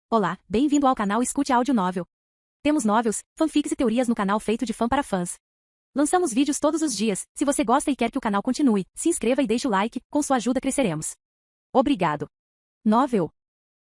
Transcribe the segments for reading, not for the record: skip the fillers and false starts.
Olá, bem-vindo ao canal Escute Áudio Novel. Temos novels, fanfics e teorias no canal feito de fã para fãs. Lançamos vídeos todos os dias. Se você gosta e quer que o canal continue, se inscreva e deixe o like, com sua ajuda cresceremos. Obrigado. Novel.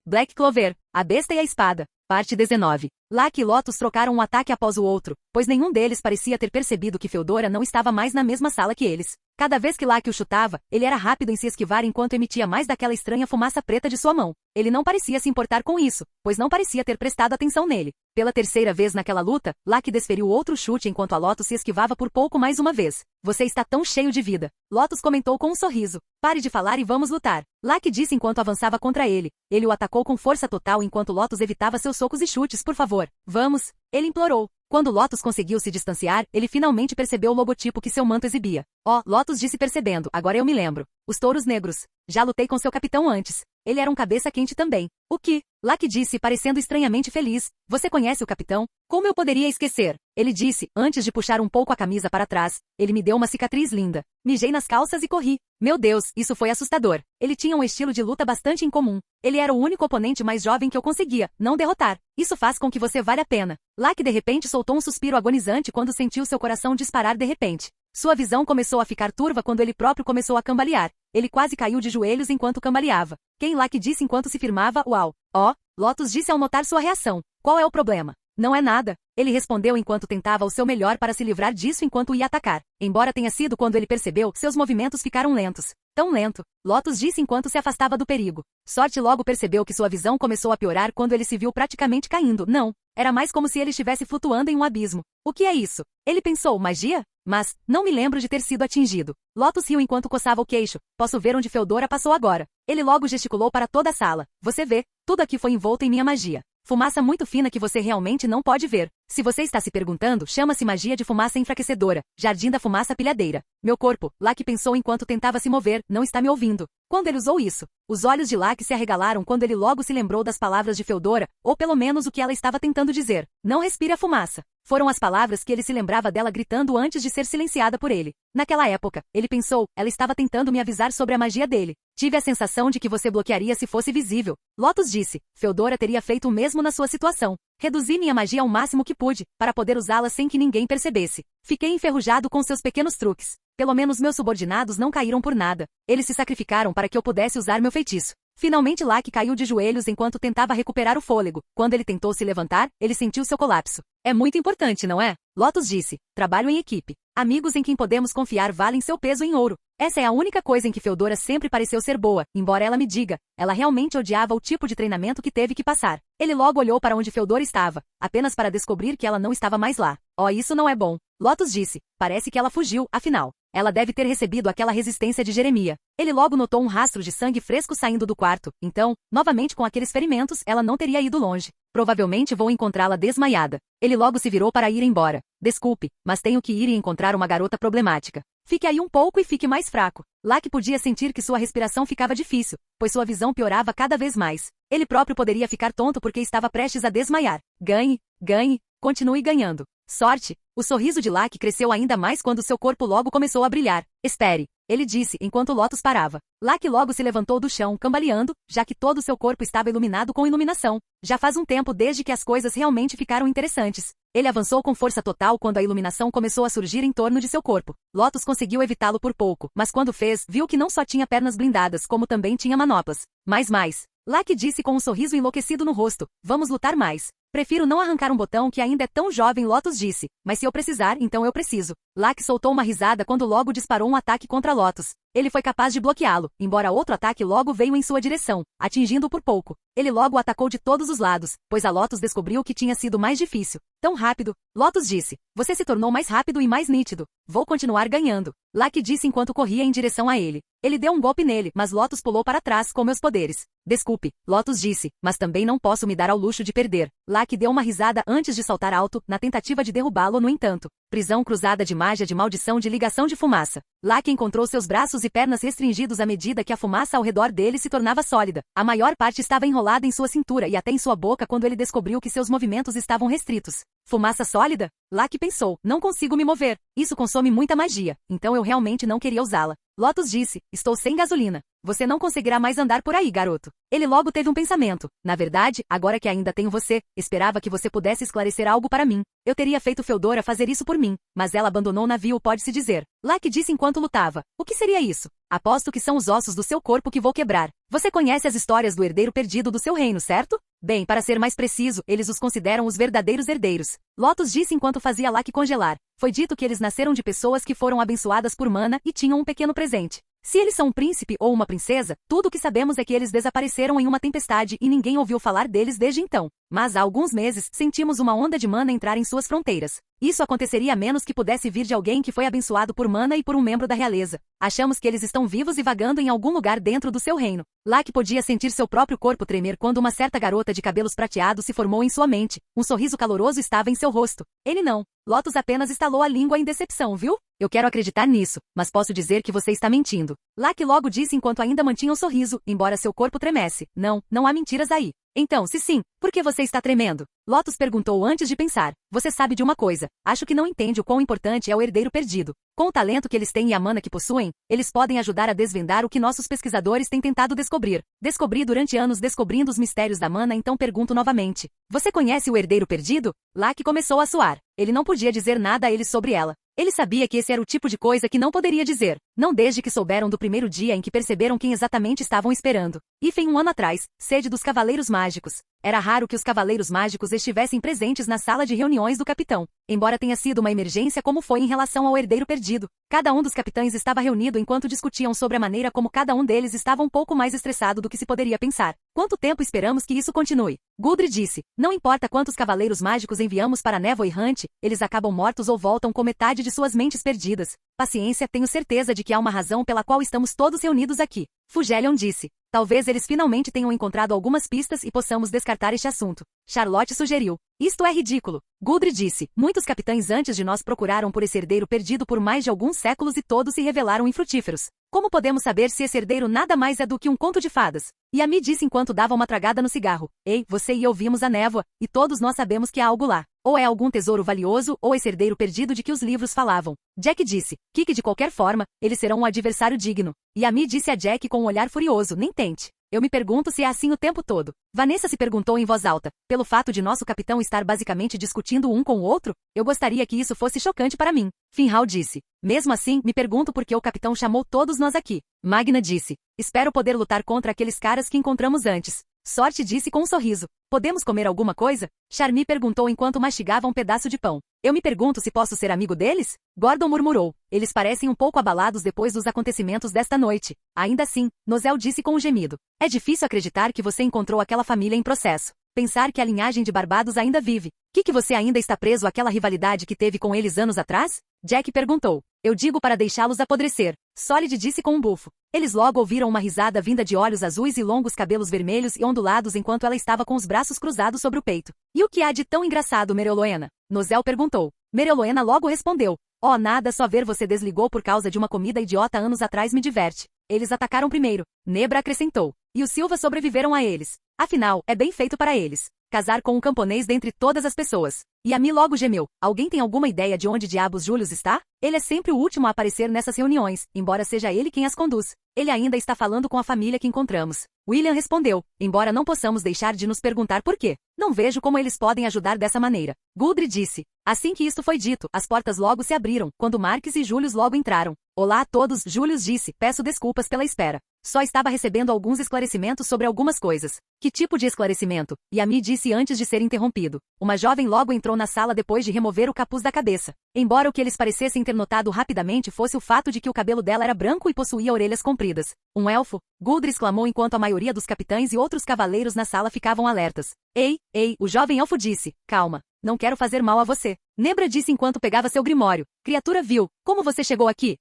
Black Clover, a Besta e a Espada, parte 19. Lucky e Lotus trocaram um ataque após o outro, pois nenhum deles parecia ter percebido que Feodora não estava mais na mesma sala que eles. Cada vez que Lucky o chutava, ele era rápido em se esquivar enquanto emitia mais daquela estranha fumaça preta de sua mão. Ele não parecia se importar com isso, pois não parecia ter prestado atenção nele. Pela terceira vez naquela luta, Lucky desferiu outro chute enquanto a Lotus se esquivava por pouco mais uma vez. Você está tão cheio de vida. Lotus comentou com um sorriso. Pare de falar e vamos lutar. Lucky disse enquanto avançava contra ele. Ele o atacou com força total enquanto Lotus evitava seus socos e chutes. Por favor, vamos, ele implorou. Quando Lotus conseguiu se distanciar, ele finalmente percebeu o logotipo que seu manto exibia. Oh, Lotus disse percebendo, agora eu me lembro. Os touros negros. Já lutei com seu capitão antes. Ele era um cabeça quente também. O que? Lucky disse, parecendo estranhamente feliz. Você conhece o capitão? Como eu poderia esquecer? Ele disse, antes de puxar um pouco a camisa para trás. Ele me deu uma cicatriz linda. Mijei nas calças e corri. Meu Deus, isso foi assustador. Ele tinha um estilo de luta bastante incomum. Ele era o único oponente mais jovem que eu conseguia não derrotar. Isso faz com que você valha a pena. Lucky de repente soltou um suspiro agonizante quando sentiu seu coração disparar de repente. Sua visão começou a ficar turva quando ele próprio começou a cambalear. Ele quase caiu de joelhos enquanto cambaleava. Quem Lucky disse enquanto se firmava, uau. Oh, Lotus disse ao notar sua reação. Qual é o problema? Não é nada. Ele respondeu enquanto tentava o seu melhor para se livrar disso enquanto ia atacar. Embora tenha sido quando ele percebeu, seus movimentos ficaram lentos. Tão lento. Lotus disse enquanto se afastava do perigo. Sorte logo percebeu que sua visão começou a piorar quando ele se viu praticamente caindo. Não. Era mais como se ele estivesse flutuando em um abismo. O que é isso? Ele pensou, magia? Mas, não me lembro de ter sido atingido. Lotus riu enquanto coçava o queixo. Posso ver onde Feodora passou agora. Ele logo gesticulou para toda a sala. Você vê, tudo aqui foi envolto em minha magia. Fumaça muito fina que você realmente não pode ver. Se você está se perguntando, chama-se magia de fumaça enfraquecedora, jardim da fumaça pilhadeira. Meu corpo, Lucky pensou enquanto tentava se mover, não está me ouvindo. Quando ele usou isso, os olhos de Lucky se arregalaram quando ele logo se lembrou das palavras de Feodora, ou pelo menos o que ela estava tentando dizer. Não respire a fumaça. Foram as palavras que ele se lembrava dela gritando antes de ser silenciada por ele. Naquela época, ele pensou, ela estava tentando me avisar sobre a magia dele. Tive a sensação de que você bloquearia se fosse visível. Lotus disse, Feodora teria feito o mesmo na sua situação. Reduzi minha magia ao máximo que pude, para poder usá-la sem que ninguém percebesse. Fiquei enferrujado com seus pequenos truques. Pelo menos meus subordinados não caíram por nada. Eles se sacrificaram para que eu pudesse usar meu feitiço. Finalmente Lucky caiu de joelhos enquanto tentava recuperar o fôlego. Quando ele tentou se levantar, ele sentiu seu colapso. É muito importante, não é? Lotus disse. Trabalho em equipe. Amigos em quem podemos confiar valem seu peso em ouro. Essa é a única coisa em que Feodora sempre pareceu ser boa, embora ela me diga. Ela realmente odiava o tipo de treinamento que teve que passar. Ele logo olhou para onde Feodora estava, apenas para descobrir que ela não estava mais lá. Oh, isso não é bom. Lotus disse. Parece que ela fugiu, afinal. Ela deve ter recebido aquela resistência de Jeremia. Ele logo notou um rastro de sangue fresco saindo do quarto. Então, novamente com aqueles ferimentos, ela não teria ido longe. Provavelmente vou encontrá-la desmaiada. Ele logo se virou para ir embora. Desculpe, mas tenho que ir e encontrar uma garota problemática. Fique aí um pouco e fique mais fraco. Lucky podia sentir que sua respiração ficava difícil, pois sua visão piorava cada vez mais. Ele próprio poderia ficar tonto porque estava prestes a desmaiar. Ganhe, ganhe, continue ganhando. Sorte! O sorriso de Lucky cresceu ainda mais quando seu corpo logo começou a brilhar. Espere, ele disse enquanto Lotus parava. Lucky logo se levantou do chão, cambaleando, já que todo seu corpo estava iluminado com iluminação. Já faz um tempo desde que as coisas realmente ficaram interessantes. Ele avançou com força total quando a iluminação começou a surgir em torno de seu corpo. Lotus conseguiu evitá-lo por pouco, mas quando fez, viu que não só tinha pernas blindadas como também tinha manoplas. Mais. Lucky disse com um sorriso enlouquecido no rosto. Vamos lutar mais. Prefiro não arrancar um botão que ainda é tão jovem, Lotus disse. Mas se eu precisar, então eu preciso. Lucky soltou uma risada quando logo disparou um ataque contra Lotus. Ele foi capaz de bloqueá-lo, embora outro ataque logo veio em sua direção, atingindo-o por pouco. Ele logo o atacou de todos os lados, pois a Lotus descobriu que tinha sido mais difícil. Tão rápido, Lotus disse. Você se tornou mais rápido e mais nítido. Vou continuar ganhando. Lucky disse enquanto corria em direção a ele. Ele deu um golpe nele, mas Lotus pulou para trás com meus poderes. Desculpe, Lotus disse, mas também não posso me dar ao luxo de perder. Lucky deu uma risada antes de saltar alto, na tentativa de derrubá-lo no entanto. Prisão cruzada de magia de maldição de ligação de fumaça. Locke encontrou seus braços e pernas restringidos à medida que a fumaça ao redor dele se tornava sólida. A maior parte estava enrolada em sua cintura e até em sua boca quando ele descobriu que seus movimentos estavam restritos. Fumaça sólida? Locke pensou, não consigo me mover. Isso consome muita magia, então eu realmente não queria usá-la. Lotus disse, estou sem gasolina. Você não conseguirá mais andar por aí, garoto. Ele logo teve um pensamento. Na verdade, agora que ainda tenho você, esperava que você pudesse esclarecer algo para mim. Eu teria feito Feodora fazer isso por mim, mas ela abandonou o navio, pode-se dizer. Locke disse enquanto lutava. O que seria isso? Aposto que são os ossos do seu corpo que vou quebrar. Você conhece as histórias do herdeiro perdido do seu reino, certo? Bem, para ser mais preciso, eles os consideram os verdadeiros herdeiros. Lotus disse enquanto fazia Locke congelar. Foi dito que eles nasceram de pessoas que foram abençoadas por mana e tinham um pequeno presente. Se eles são um príncipe ou uma princesa, tudo o que sabemos é que eles desapareceram em uma tempestade e ninguém ouviu falar deles desde então. Mas há alguns meses, sentimos uma onda de mana entrar em suas fronteiras. Isso aconteceria a menos que pudesse vir de alguém que foi abençoado por mana e por um membro da realeza. Achamos que eles estão vivos e vagando em algum lugar dentro do seu reino. Locke podia sentir seu próprio corpo tremer quando uma certa garota de cabelos prateados se formou em sua mente. Um sorriso caloroso estava em seu rosto. Ele não. Lotus apenas estalou a língua em decepção, viu? Eu quero acreditar nisso, mas posso dizer que você está mentindo. Locke logo disse enquanto ainda mantinha um sorriso, embora seu corpo tremesse. Não, não há mentiras aí. Então, se sim, por que você está tremendo? Lotus perguntou antes de pensar. Você sabe de uma coisa. Acho que não entende o quão importante é o herdeiro perdido. Com o talento que eles têm e a mana que possuem, eles podem ajudar a desvendar o que nossos pesquisadores têm tentado descobrir. Descobri durante anos descobrindo os mistérios da mana, então pergunto novamente. Você conhece o herdeiro perdido? Locke começou a suar. Ele não podia dizer nada a eles sobre ela. Ele sabia que esse era o tipo de coisa que não poderia dizer. Não desde que souberam do primeiro dia em que perceberam quem exatamente estavam esperando. Ifem 1 ano atrás, sede dos Cavaleiros Mágicos. Era raro que os Cavaleiros Mágicos estivessem presentes na sala de reuniões do capitão. Embora tenha sido uma emergência como foi em relação ao herdeiro perdido. Cada um dos capitães estava reunido enquanto discutiam sobre a maneira como cada um deles estava um pouco mais estressado do que se poderia pensar. Quanto tempo esperamos que isso continue? Guldry disse, não importa quantos Cavaleiros Mágicos enviamos para a névoa errante, eles acabam mortos ou voltam com metade de suas mentes perdidas. Paciência, tenho certeza de que há uma razão pela qual estamos todos reunidos aqui. Fugelion disse. Talvez eles finalmente tenham encontrado algumas pistas e possamos descartar este assunto. Charlotte sugeriu. Isto é ridículo. Guldry disse. Muitos capitães antes de nós procuraram por esse herdeiro perdido por mais de alguns séculos e todos se revelaram infrutíferos. Como podemos saber se esse herdeiro nada mais é do que um conto de fadas? Yami disse enquanto dava uma tragada no cigarro. Ei, você e eu vimos a névoa, e todos nós sabemos que há algo lá. Ou é algum tesouro valioso ou esse herdeiro perdido de que os livros falavam. Jack disse. Kiki de qualquer forma, eles serão um adversário digno. Yami disse a Jack com um olhar furioso. Nem tente. Eu me pergunto se é assim o tempo todo. Vanessa se perguntou em voz alta. Pelo fato de nosso capitão estar basicamente discutindo um com o outro? Eu gostaria que isso fosse chocante para mim. Finhal disse. Mesmo assim, me pergunto por que o capitão chamou todos nós aqui. Magna disse. Espero poder lutar contra aqueles caras que encontramos antes. Sorte disse com um sorriso. Podemos comer alguma coisa? Charmy perguntou enquanto mastigava um pedaço de pão. Eu me pergunto se posso ser amigo deles? Gordon murmurou. Eles parecem um pouco abalados depois dos acontecimentos desta noite. Ainda assim, Nozel disse com um gemido. É difícil acreditar que você encontrou aquela família em processo. Pensar que a linhagem de Barbados ainda vive. Que você ainda está preso àquela rivalidade que teve com eles anos atrás? Jack perguntou. Eu digo para deixá-los apodrecer. Solid disse com um bufo. Eles logo ouviram uma risada vinda de olhos azuis e longos cabelos vermelhos e ondulados enquanto ela estava com os braços cruzados sobre o peito. E o que há de tão engraçado, Mereoloena? Nozel perguntou. Mereoloena logo respondeu. Oh, nada, só ver você desligou por causa de uma comida idiota anos atrás me diverte. Eles atacaram primeiro. Nebra acrescentou. E os Silva sobreviveram a eles. Afinal, é bem feito para eles. Casar com um camponês dentre todas as pessoas. Yami logo gemeu. Alguém tem alguma ideia de onde diabos Julius está? Ele é sempre o último a aparecer nessas reuniões, embora seja ele quem as conduz. Ele ainda está falando com a família que encontramos. William respondeu, embora não possamos deixar de nos perguntar por quê. Não vejo como eles podem ajudar dessa maneira. Guldry disse. Assim que isto foi dito, as portas logo se abriram, quando Marques e Julius logo entraram. Olá a todos, Julius disse, peço desculpas pela espera. Só estava recebendo alguns esclarecimentos sobre algumas coisas. Que tipo de esclarecimento? Yami disse antes de ser interrompido. Uma jovem logo entrou na sala depois de remover o capuz da cabeça. Embora o que eles parecessem ter notado rapidamente fosse o fato de que o cabelo dela era branco e possuía orelhas compridas. Um elfo? Guldry exclamou enquanto a maioria dos capitães e outros cavaleiros na sala ficavam alertas. Ei, o jovem elfo disse. Calma. Não quero fazer mal a você. Nebra disse enquanto pegava seu grimório. Criatura vil, como você chegou aqui?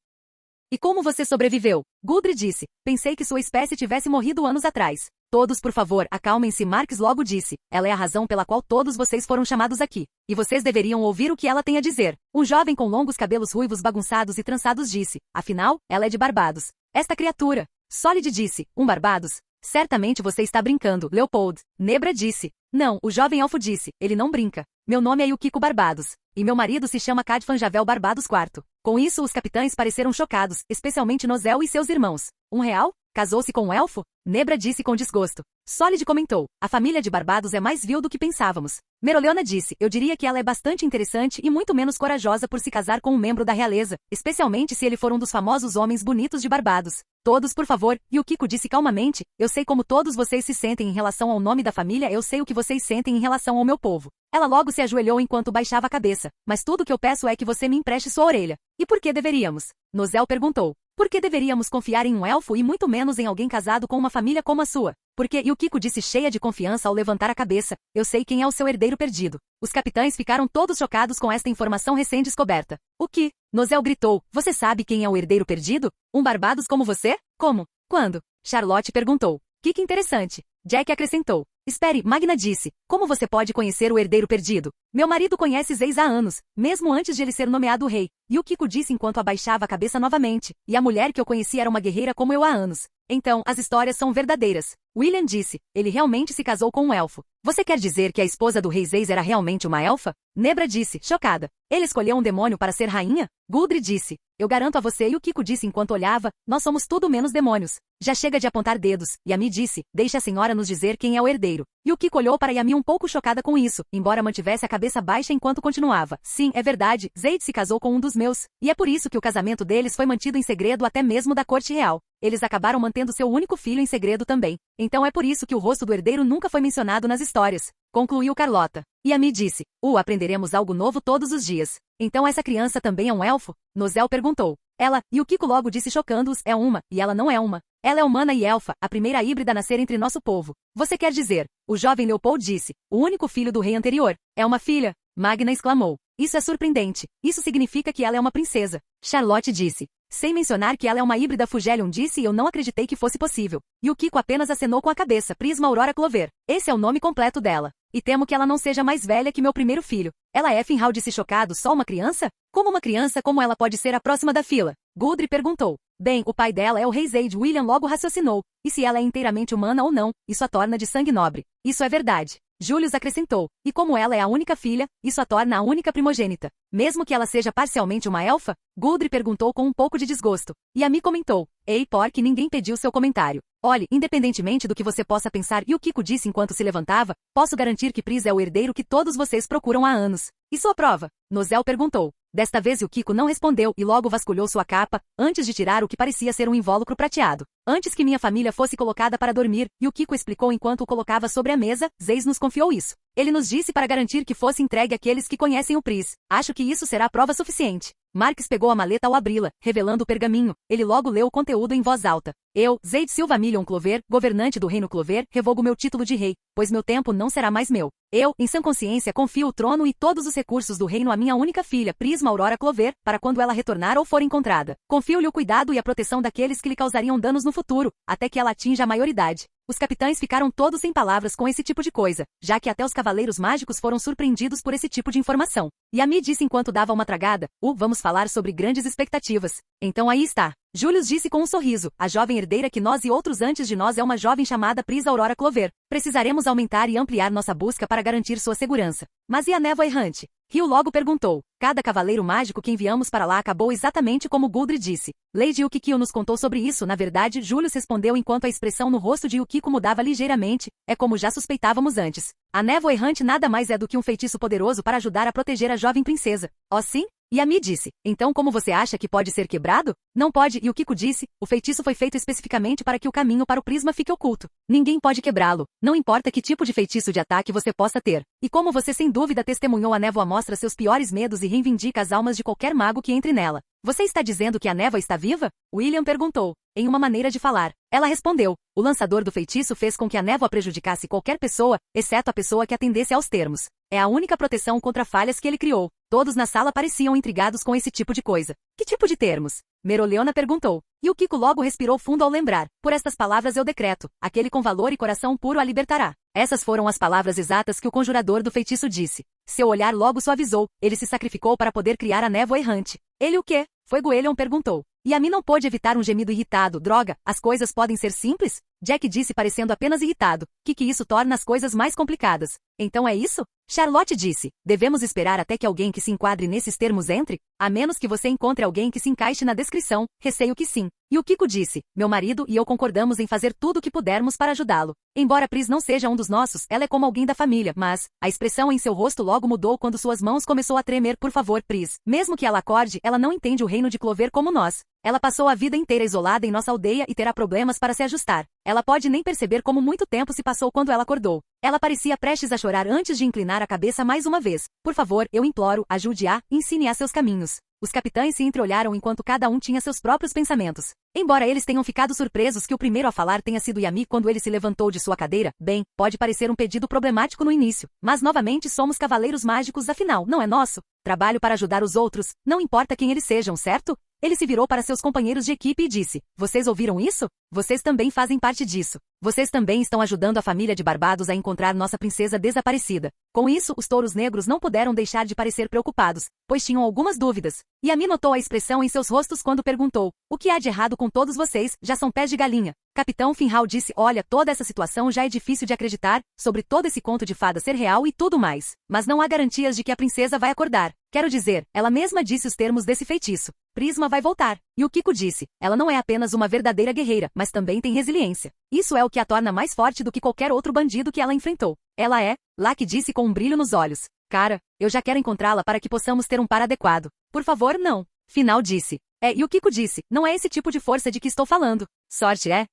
E como você sobreviveu? Guldry disse. Pensei que sua espécie tivesse morrido anos atrás. Todos, por favor, acalmem-se, Marks logo disse. Ela é a razão pela qual todos vocês foram chamados aqui. E vocês deveriam ouvir o que ela tem a dizer. Um jovem com longos cabelos ruivos bagunçados e trançados disse. Afinal, ela é de Barbados. Esta criatura. Solid disse. Barbados? Certamente você está brincando, Leopold. Nebra disse. Não, o jovem elfo disse. Ele não brinca. Meu nome é Yukiko Barbados. E meu marido se chama Cadfan Javel Barbados IV. Com isso, os capitães pareceram chocados, especialmente Nozel e seus irmãos. R$1? Casou-se com um elfo? Nebra disse com desgosto. Solid comentou. A família de Barbados é mais vil do que pensávamos. Meroleona disse. Eu diria que ela é bastante interessante e muito menos corajosa por se casar com um membro da realeza, especialmente se ele for um dos famosos homens bonitos de Barbados. Todos, por favor, Yukiko disse calmamente. Eu sei como todos vocês se sentem em relação ao nome da família, eu sei o que vocês sentem em relação ao meu povo. Ela logo se ajoelhou enquanto baixava a cabeça. Mas tudo o que eu peço é que você me empreste sua orelha. E por que deveríamos? Nozel perguntou. Por que deveríamos confiar em um elfo e muito menos em alguém casado com uma família como a sua? Porque, Yukiko disse cheia de confiança ao levantar a cabeça, eu sei quem é o seu herdeiro perdido. Os capitães ficaram todos chocados com esta informação recém-descoberta. O que? Nozel gritou. Você sabe quem é o herdeiro perdido? Um Barbados como você? Como? Quando? Charlotte perguntou. Que interessante. Jack acrescentou. Espere, Magna disse. Como você pode conhecer o herdeiro perdido? Meu marido conhece Zeis há anos, mesmo antes de ele ser nomeado rei. Yukiko disse enquanto abaixava a cabeça novamente. E a mulher que eu conheci era uma guerreira como eu há anos. Então, as histórias são verdadeiras. William disse. Ele realmente se casou com um elfo. Você quer dizer que a esposa do rei Zeis era realmente uma elfa? Nebra disse, chocada. Ele escolheu um demônio para ser rainha? Guldry disse. Eu garanto a você, Yukiko disse enquanto olhava, nós somos tudo menos demônios. Já chega de apontar dedos, Yami disse, deixe a senhora nos dizer quem é o herdeiro. Yukiko olhou para Yami um pouco chocada com isso, embora mantivesse a cabeça baixa enquanto continuava. Sim, é verdade, Zeid se casou com um dos meus, e é por isso que o casamento deles foi mantido em segredo até mesmo da corte real. Eles acabaram mantendo seu único filho em segredo também. Então é por isso que o rosto do herdeiro nunca foi mencionado nas histórias. Concluiu Carlota. Yami disse, aprenderemos algo novo todos os dias. Então essa criança também é um elfo? Nozel perguntou. Ela, Yukiko logo disse chocando-os, é uma, e ela não é uma. Ela é humana e elfa, a primeira híbrida a nascer entre nosso povo. Você quer dizer? O jovem Leopold disse, o único filho do rei anterior. É uma filha? Magna exclamou. Isso é surpreendente. Isso significa que ela é uma princesa. Charlotte disse. Sem mencionar que ela é uma híbrida, Fugelion disse e eu não acreditei que fosse possível. Yukiko apenas acenou com a cabeça. Prisma Aurora Clover. Esse é o nome completo dela. E temo que ela não seja mais velha que meu primeiro filho. Ela é, Finhal disse chocado, só uma criança? Como uma criança, como ela pode ser a próxima da fila? Guldry perguntou. Bem, o pai dela é o rei Zeid. William logo raciocinou. E se ela é inteiramente humana ou não, isso a torna de sangue nobre. Isso é verdade. Julius acrescentou. E como ela é a única filha, isso a torna a única primogênita. Mesmo que ela seja parcialmente uma elfa? Guldry perguntou com um pouco de desgosto. Yami comentou. Ei, Pork, ninguém pediu seu comentário. Olhe, independentemente do que você possa pensar, Yukiko disse enquanto se levantava, posso garantir que Pris é o herdeiro que todos vocês procuram há anos. E sua prova? Nozel perguntou. Desta vez Yukiko não respondeu e logo vasculhou sua capa, antes de tirar o que parecia ser um invólucro prateado. Antes que minha família fosse colocada para dormir, Yukiko explicou enquanto o colocava sobre a mesa, Zeis nos confiou isso. Ele nos disse para garantir que fosse entregue àqueles que conhecem o Pris. Acho que isso será prova suficiente. Marks pegou a maleta ao abri-la, revelando o pergaminho. Ele logo leu o conteúdo em voz alta. Eu, Zeid Silva Million Clover, governante do reino Clover, revogo meu título de rei, pois meu tempo não será mais meu. Eu, em sã consciência, confio o trono e todos os recursos do reino à minha única filha, Prisma Aurora Clover, para quando ela retornar ou for encontrada. Confio-lhe o cuidado e a proteção daqueles que lhe causariam danos no futuro, até que ela atinja a maioridade. Os capitães ficaram todos sem palavras com esse tipo de coisa, já que até os cavaleiros mágicos foram surpreendidos por esse tipo de informação. Yami disse enquanto dava uma tragada, vamos falar sobre grandes expectativas. Então aí está. Julius disse com um sorriso, a jovem herdeira que nós e outros antes de nós é uma jovem chamada Pris Aurora Clover. Precisaremos aumentar e ampliar nossa busca para garantir sua segurança. Mas e a névoa errante? Ryu logo perguntou. Cada cavaleiro mágico que enviamos para lá acabou exatamente como Guldry disse. Lady Yukiko nos contou sobre isso. Na verdade, Julius respondeu enquanto a expressão no rosto de Yukiko mudava ligeiramente. É como já suspeitávamos antes. A névoa errante nada mais é do que um feitiço poderoso para ajudar a proteger a jovem princesa. Oh sim? Yami disse. Então como você acha que pode ser quebrado? Não pode, Yukiko disse. O feitiço foi feito especificamente para que o caminho para o prisma fique oculto. Ninguém pode quebrá-lo. Não importa que tipo de feitiço de ataque você possa ter. E como você sem dúvida testemunhou, a névoa mostra seus piores medos e reivindica as almas de qualquer mago que entre nela. Você está dizendo que a névoa está viva? William perguntou. Em uma maneira de falar. Ela respondeu. O lançador do feitiço fez com que a névoa prejudicasse qualquer pessoa, exceto a pessoa que atendesse aos termos. É a única proteção contra falhas que ele criou. Todos na sala pareciam intrigados com esse tipo de coisa. Que tipo de termos? Meroleona perguntou. E o Kiko logo respirou fundo ao lembrar. Por estas palavras eu decreto, aquele com valor e coração puro a libertará. Essas foram as palavras exatas que o conjurador do feitiço disse. Seu olhar logo suavizou, ele se sacrificou para poder criar a névoa errante. Ele o quê? Fuegoleon perguntou. Yami não pôde evitar um gemido irritado. Droga, as coisas podem ser simples? Jack disse parecendo apenas irritado. Que isso torna as coisas mais complicadas. Então é isso? Charlotte disse. Devemos esperar até que alguém que se enquadre nesses termos entre? A menos que você encontre alguém que se encaixe na descrição. Receio que sim. E o Kiko disse. Meu marido e eu concordamos em fazer tudo o que pudermos para ajudá-lo. Embora Pris não seja um dos nossos, ela é como alguém da família, mas a expressão em seu rosto logo mudou quando suas mãos começou a tremer. Por favor, Pris. Mesmo que ela acorde, ela não entende o reino de Clover como nós. Ela passou a vida inteira isolada em nossa aldeia e terá problemas para se ajustar. Ela pode nem perceber como muito tempo se passou quando ela acordou. Ela parecia prestes a chorar antes de inclinar a cabeça mais uma vez. Por favor, eu imploro, ajude-a, ensine-a seus caminhos. Os capitães se entreolharam enquanto cada um tinha seus próprios pensamentos. Embora eles tenham ficado surpresos que o primeiro a falar tenha sido Yami quando ele se levantou de sua cadeira, bem, pode parecer um pedido problemático no início, mas novamente somos cavaleiros mágicos afinal, não é nosso? Trabalho para ajudar os outros, não importa quem eles sejam, certo? Ele se virou para seus companheiros de equipe e disse, vocês ouviram isso? Vocês também fazem parte disso. Vocês também estão ajudando a família de Barbados a encontrar nossa princesa desaparecida. Com isso, os touros negros não puderam deixar de parecer preocupados, pois tinham algumas dúvidas. Yami notou a expressão em seus rostos quando perguntou, o que há de errado com todos vocês? Já são pés de galinha. Capitão Finhal disse, olha, toda essa situação já é difícil de acreditar, sobre todo esse conto de fada ser real e tudo mais. Mas não há garantias de que a princesa vai acordar. Quero dizer, ela mesma disse os termos desse feitiço. Prisma vai voltar. E o Kiko disse, ela não é apenas uma verdadeira guerreira, mas também tem resiliência. Isso é o que a torna mais forte do que qualquer outro bandido que ela enfrentou. Ela é, Laki disse com um brilho nos olhos. Cara, eu já quero encontrá-la para que possamos ter um par adequado. Por favor, não. Final disse. E o Kiko disse, não é esse tipo de força de que estou falando. Sorte é?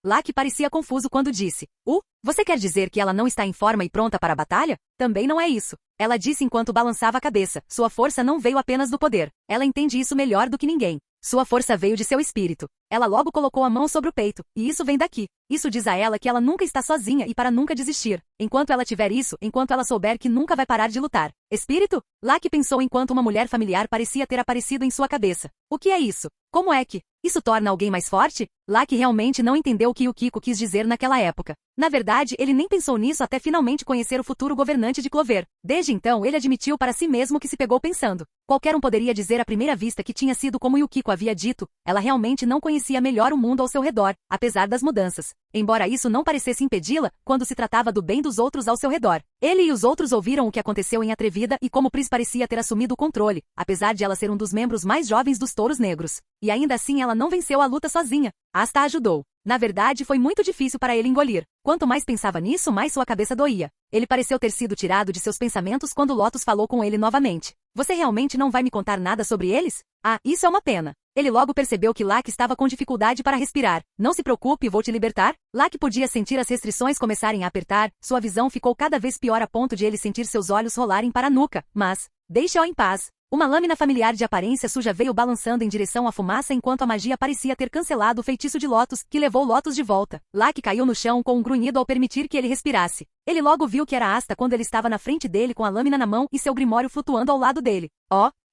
Laki parecia confuso quando disse, você quer dizer que ela não está em forma e pronta para a batalha? Também não é isso. Ela disse enquanto balançava a cabeça, sua força não veio apenas do poder. Ela entende isso melhor do que ninguém. Sua força veio de seu espírito. Ela logo colocou a mão sobre o peito, e isso vem daqui. Isso diz a ela que ela nunca está sozinha e para nunca desistir. Enquanto ela tiver isso, enquanto ela souber que nunca vai parar de lutar. Espírito? Laki pensou enquanto uma mulher familiar parecia ter aparecido em sua cabeça. O que é isso? Como é que isso torna alguém mais forte? Laki realmente não entendeu o que o Kiko quis dizer naquela época. Na verdade, ele nem pensou nisso até finalmente conhecer o futuro governante de Clover. Desde então, ele admitiu para si mesmo que se pegou pensando. Qualquer um poderia dizer à primeira vista que tinha sido como o Kiko havia dito, ela realmente não conhecia melhor o mundo ao seu redor, apesar das mudanças. Embora isso não parecesse impedi-la, quando se tratava do bem dos outros ao seu redor. Ele e os outros ouviram o que aconteceu em Atrevida e como Pris parecia ter assumido o controle, apesar de ela ser um dos membros mais jovens dos Touros Negros. E ainda assim ela não venceu a luta sozinha. Asta ajudou. Na verdade, foi muito difícil para ele engolir. Quanto mais pensava nisso, mais sua cabeça doía. Ele pareceu ter sido tirado de seus pensamentos quando Lotus falou com ele novamente. Você realmente não vai me contar nada sobre eles? Ah, isso é uma pena. Ele logo percebeu que Laki estava com dificuldade para respirar. Não se preocupe, vou te libertar. Laki podia sentir as restrições começarem a apertar, sua visão ficou cada vez pior a ponto de ele sentir seus olhos rolarem para a nuca, mas deixe-o em paz. Uma lâmina familiar de aparência suja veio balançando em direção à fumaça enquanto a magia parecia ter cancelado o feitiço de Lotus, que levou Lotus de volta. Laki caiu no chão com um grunhido ao permitir que ele respirasse. Ele logo viu que era Asta quando ele estava na frente dele com a lâmina na mão e seu grimório flutuando ao lado dele.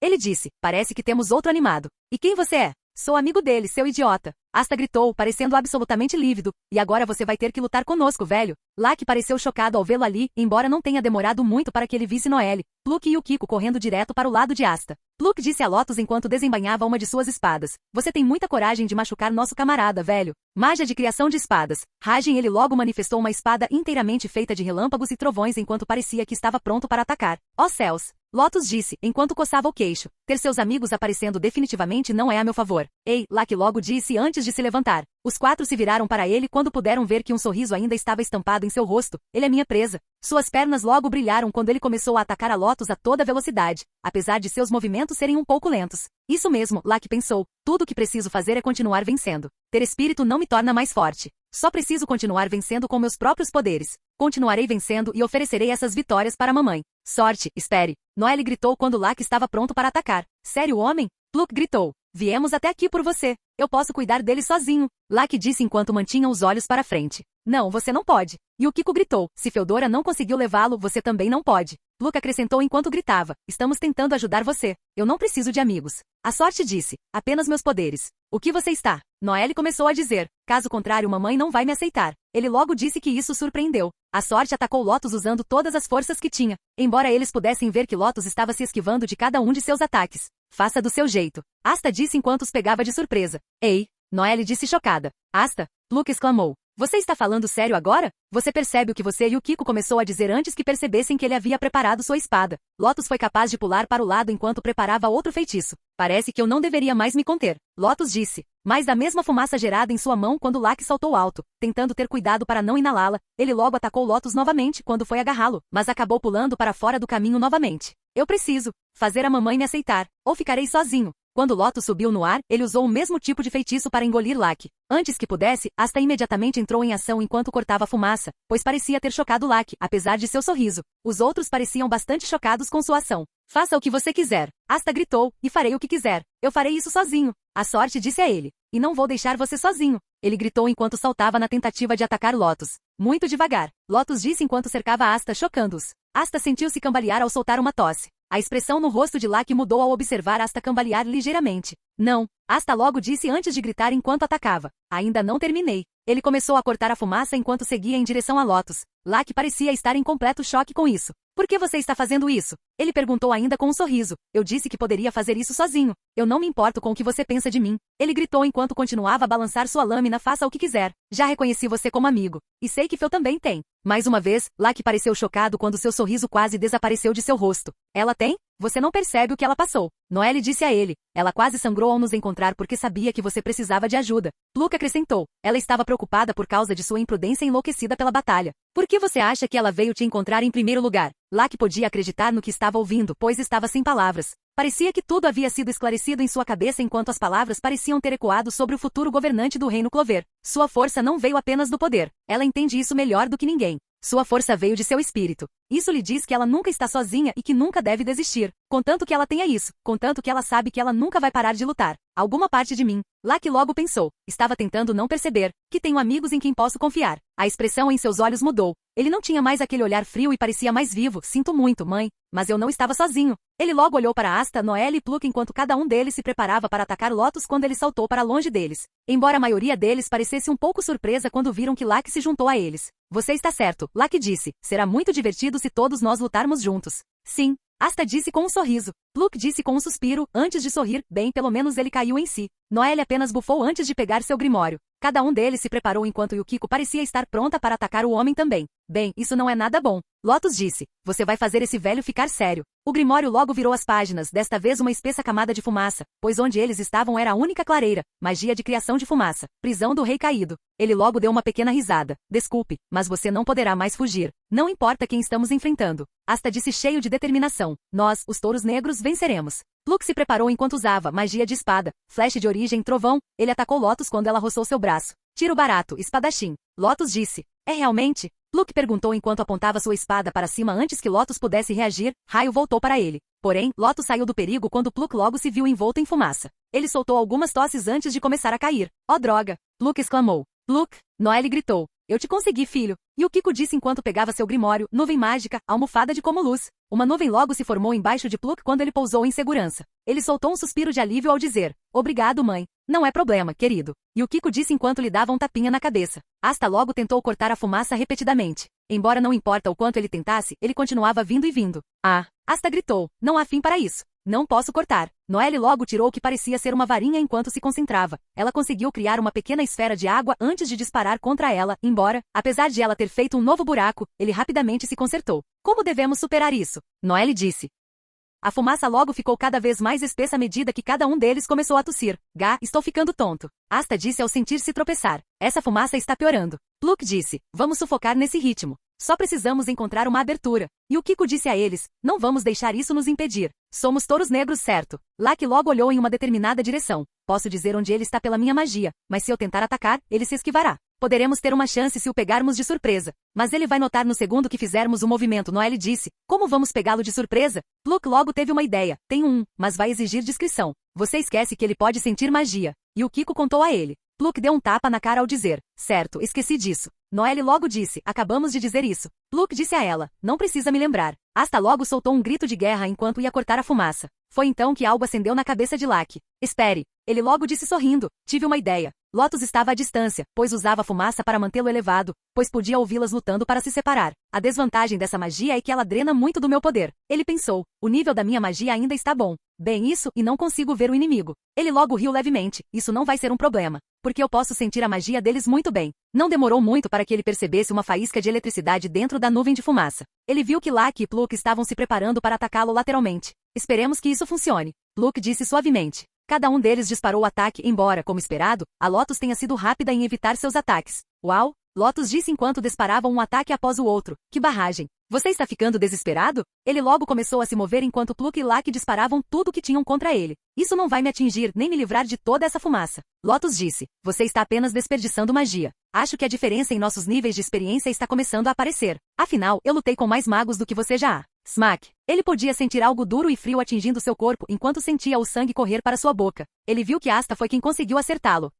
Ele disse, parece que temos outro animado. E quem você é? Sou amigo dele, seu idiota. Asta gritou, parecendo absolutamente lívido. E agora você vai ter que lutar conosco, velho. Laki pareceu chocado ao vê-lo ali, embora não tenha demorado muito para que ele visse Noelle, Pluck e o Kiko correndo direto para o lado de Asta. Pluck disse a Lotus enquanto desembainhava uma de suas espadas. Você tem muita coragem de machucar nosso camarada, velho. Magia de criação de espadas. Rajen ele logo manifestou uma espada inteiramente feita de relâmpagos e trovões enquanto parecia que estava pronto para atacar. Ó céus! Lotus disse, enquanto coçava o queixo. Ter seus amigos aparecendo definitivamente não é a meu favor. Ei, Laki logo disse antes de se levantar. Os quatro se viraram para ele quando puderam ver que um sorriso ainda estava estampado em seu rosto. Ele é minha presa. Suas pernas logo brilharam quando ele começou a atacar a Lotus a toda velocidade, apesar de seus movimentos serem um pouco lentos. Isso mesmo, Laki pensou. Tudo o que preciso fazer é continuar vencendo. Ter espírito não me torna mais forte. Só preciso continuar vencendo com meus próprios poderes. Continuarei vencendo e oferecerei essas vitórias para a mamãe. Sorte, espere. Noelle gritou quando Laki estava pronto para atacar. Sério, homem? Pluck gritou. Viemos até aqui por você. Eu posso cuidar dele sozinho. Laki disse enquanto mantinha os olhos para frente. Não, você não pode. E o Kiko gritou. Se Feodora não conseguiu levá-lo, você também não pode. Pluk acrescentou enquanto gritava, estamos tentando ajudar você. Eu não preciso de amigos. A sorte disse, apenas meus poderes. O que você está? Noelle começou a dizer, caso contrário mamãe não vai me aceitar. Ele logo disse que isso surpreendeu. A sorte atacou Lotus usando todas as forças que tinha, embora eles pudessem ver que Lotus estava se esquivando de cada um de seus ataques. Faça do seu jeito. Asta disse enquanto os pegava de surpresa. Ei! Noelle disse chocada. Asta? Pluk exclamou. Você está falando sério agora? Você percebe o que você e o Kiko começou a dizer antes que percebessem que ele havia preparado sua espada. Lotus foi capaz de pular para o lado enquanto preparava outro feitiço. Parece que eu não deveria mais me conter. Lotus disse. Mas da mesma fumaça gerada em sua mão quando Lak saltou alto, tentando ter cuidado para não inalá-la, ele logo atacou Lotus novamente quando foi agarrá-lo, mas acabou pulando para fora do caminho novamente. Eu preciso fazer a mamãe me aceitar, ou ficarei sozinho. Quando Lotus subiu no ar, ele usou o mesmo tipo de feitiço para engolir Lak. Antes que pudesse, Asta imediatamente entrou em ação enquanto cortava a fumaça, pois parecia ter chocado Lak, apesar de seu sorriso. Os outros pareciam bastante chocados com sua ação. Faça o que você quiser. Asta gritou, e farei o que quiser. Eu farei isso sozinho. A sorte disse a ele. E não vou deixar você sozinho. Ele gritou enquanto saltava na tentativa de atacar Lotus. Muito devagar. Lotus disse enquanto cercava Asta, chocando-os. Asta sentiu-se cambalear ao soltar uma tosse. A expressão no rosto de Lak mudou ao observar Asta cambalear ligeiramente. Não, Asta logo disse antes de gritar enquanto atacava. Ainda não terminei. Ele começou a cortar a fumaça enquanto seguia em direção a Lotus. Lak parecia estar em completo choque com isso. Por que você está fazendo isso? Ele perguntou ainda com um sorriso. Eu disse que poderia fazer isso sozinho. Eu não me importo com o que você pensa de mim. Ele gritou enquanto continuava a balançar sua lâmina. Faça o que quiser. Já reconheci você como amigo. E sei que Fel também tem. Mais uma vez, Lak pareceu chocado quando seu sorriso quase desapareceu de seu rosto. Ela tem? Você não percebe o que ela passou. Noelle disse a ele. Ela quase sangrou ao nos encontrar porque sabia que você precisava de ajuda. Pluk acrescentou. Ela estava preocupada por causa de sua imprudência enlouquecida pela batalha. Por que você acha que ela veio te encontrar em primeiro lugar? Lak podia acreditar no que estava ouvindo, pois estava sem palavras. Parecia que tudo havia sido esclarecido em sua cabeça enquanto as palavras pareciam ter ecoado sobre o futuro governante do Reino Clover. Sua força não veio apenas do poder. Ela entende isso melhor do que ninguém. Sua força veio de seu espírito. Isso lhe diz que ela nunca está sozinha e que nunca deve desistir. Contanto que ela tenha isso. Contanto que ela sabe que ela nunca vai parar de lutar. Alguma parte de mim. Lak logo pensou. Estava tentando não perceber. Que tenho amigos em quem posso confiar. A expressão em seus olhos mudou. Ele não tinha mais aquele olhar frio e parecia mais vivo. Sinto muito, mãe. Mas eu não estava sozinho. Ele logo olhou para Asta, Noelle e Pluk enquanto cada um deles se preparava para atacar Lotus quando ele saltou para longe deles. Embora a maioria deles parecesse um pouco surpresa quando viram que Lak se juntou a eles. Você está certo, Lak disse. Será muito divertido se todos nós lutarmos juntos. Sim. Asta disse com um sorriso. Pluk disse com um suspiro, antes de sorrir, bem, pelo menos ele caiu em si. Noelle apenas bufou antes de pegar seu grimório. Cada um deles se preparou enquanto Yukiko parecia estar pronta para atacar o homem também. Bem, isso não é nada bom. Lotus disse. Você vai fazer esse velho ficar sério. O grimório logo virou as páginas, desta vez uma espessa camada de fumaça, pois onde eles estavam era a única clareira, magia de criação de fumaça, prisão do rei caído. Ele logo deu uma pequena risada. Desculpe, mas você não poderá mais fugir. Não importa quem estamos enfrentando. Asta disse cheio de determinação. Nós, os touros negros, venceremos. Pluk se preparou enquanto usava magia de espada, flecha de origem, trovão. Ele atacou Lotus quando ela roçou seu braço. Tiro barato, espadachim. Lotus disse. É realmente? Pluk perguntou enquanto apontava sua espada para cima antes que Lotus pudesse reagir. Raio voltou para ele. Porém, Lotus saiu do perigo quando Pluk logo se viu envolto em fumaça. Ele soltou algumas tosses antes de começar a cair. Oh droga! Pluk exclamou. Pluk! Noelle gritou. Eu te consegui, filho. E o Kiko disse enquanto pegava seu grimório, nuvem mágica, almofada de como luz. Uma nuvem logo se formou embaixo de Pluk quando ele pousou em segurança. Ele soltou um suspiro de alívio ao dizer, obrigado, mãe. Não é problema, querido. E o Kiko disse enquanto lhe dava um tapinha na cabeça. Asta logo tentou cortar a fumaça repetidamente. Embora não importa o quanto ele tentasse, ele continuava vindo e vindo. Ah! Asta gritou, não há fim para isso. Não posso cortar. Noelle logo tirou o que parecia ser uma varinha enquanto se concentrava. Ela conseguiu criar uma pequena esfera de água antes de disparar contra ela, embora, apesar de ela ter feito um novo buraco, ele rapidamente se consertou. Como devemos superar isso? Noelle disse. A fumaça logo ficou cada vez mais espessa à medida que cada um deles começou a tossir. Gá, estou ficando tonto. Asta disse ao sentir-se tropeçar. Essa fumaça está piorando. Pluk disse, vamos sufocar nesse ritmo. Só precisamos encontrar uma abertura. E o Kiko disse a eles, não vamos deixar isso nos impedir. Somos touros negros, certo? Lak logo olhou em uma determinada direção. Posso dizer onde ele está pela minha magia, mas se eu tentar atacar, ele se esquivará. Poderemos ter uma chance se o pegarmos de surpresa. Mas ele vai notar no segundo que fizermos o movimento, Noelle disse. Como vamos pegá-lo de surpresa? Pluk logo teve uma ideia. Tenho um, mas vai exigir discrição. Você esquece que ele pode sentir magia. E o Kiko contou a ele. Pluk deu um tapa na cara ao dizer, certo, esqueci disso. Noelle logo disse, acabamos de dizer isso. Pluk disse a ela, não precisa me lembrar. Asta logo soltou um grito de guerra enquanto ia cortar a fumaça. Foi então que algo acendeu na cabeça de Lucky. Espere. Ele logo disse sorrindo. Tive uma ideia. Lotus estava à distância, pois usava a fumaça para mantê-lo elevado, pois podia ouvi-las lutando para se separar. A desvantagem dessa magia é que ela drena muito do meu poder. Ele pensou. O nível da minha magia ainda está bom. Bem isso, e não consigo ver o inimigo. Ele logo riu levemente. Isso não vai ser um problema, porque eu posso sentir a magia deles muito bem. Não demorou muito para que ele percebesse uma faísca de eletricidade dentro da nuvem de fumaça. Ele viu que Lucky e Pluck estavam se preparando para atacá-lo lateralmente. Esperemos que isso funcione. Pluck disse suavemente. Cada um deles disparou o ataque, embora, como esperado, a Lotus tenha sido rápida em evitar seus ataques. Uau! Lotus disse enquanto disparavam um ataque após o outro. Que barragem! Você está ficando desesperado? Ele logo começou a se mover enquanto Pluck e Lucky disparavam tudo o que tinham contra ele. Isso não vai me atingir nem me livrar de toda essa fumaça. Lotus disse. Você está apenas desperdiçando magia. Acho que a diferença em nossos níveis de experiência está começando a aparecer. Afinal, eu lutei com mais magos do que você já há. Smack. Ele podia sentir algo duro e frio atingindo seu corpo enquanto sentia o sangue correr para sua boca. Ele viu que Asta foi quem conseguiu acertá-lo.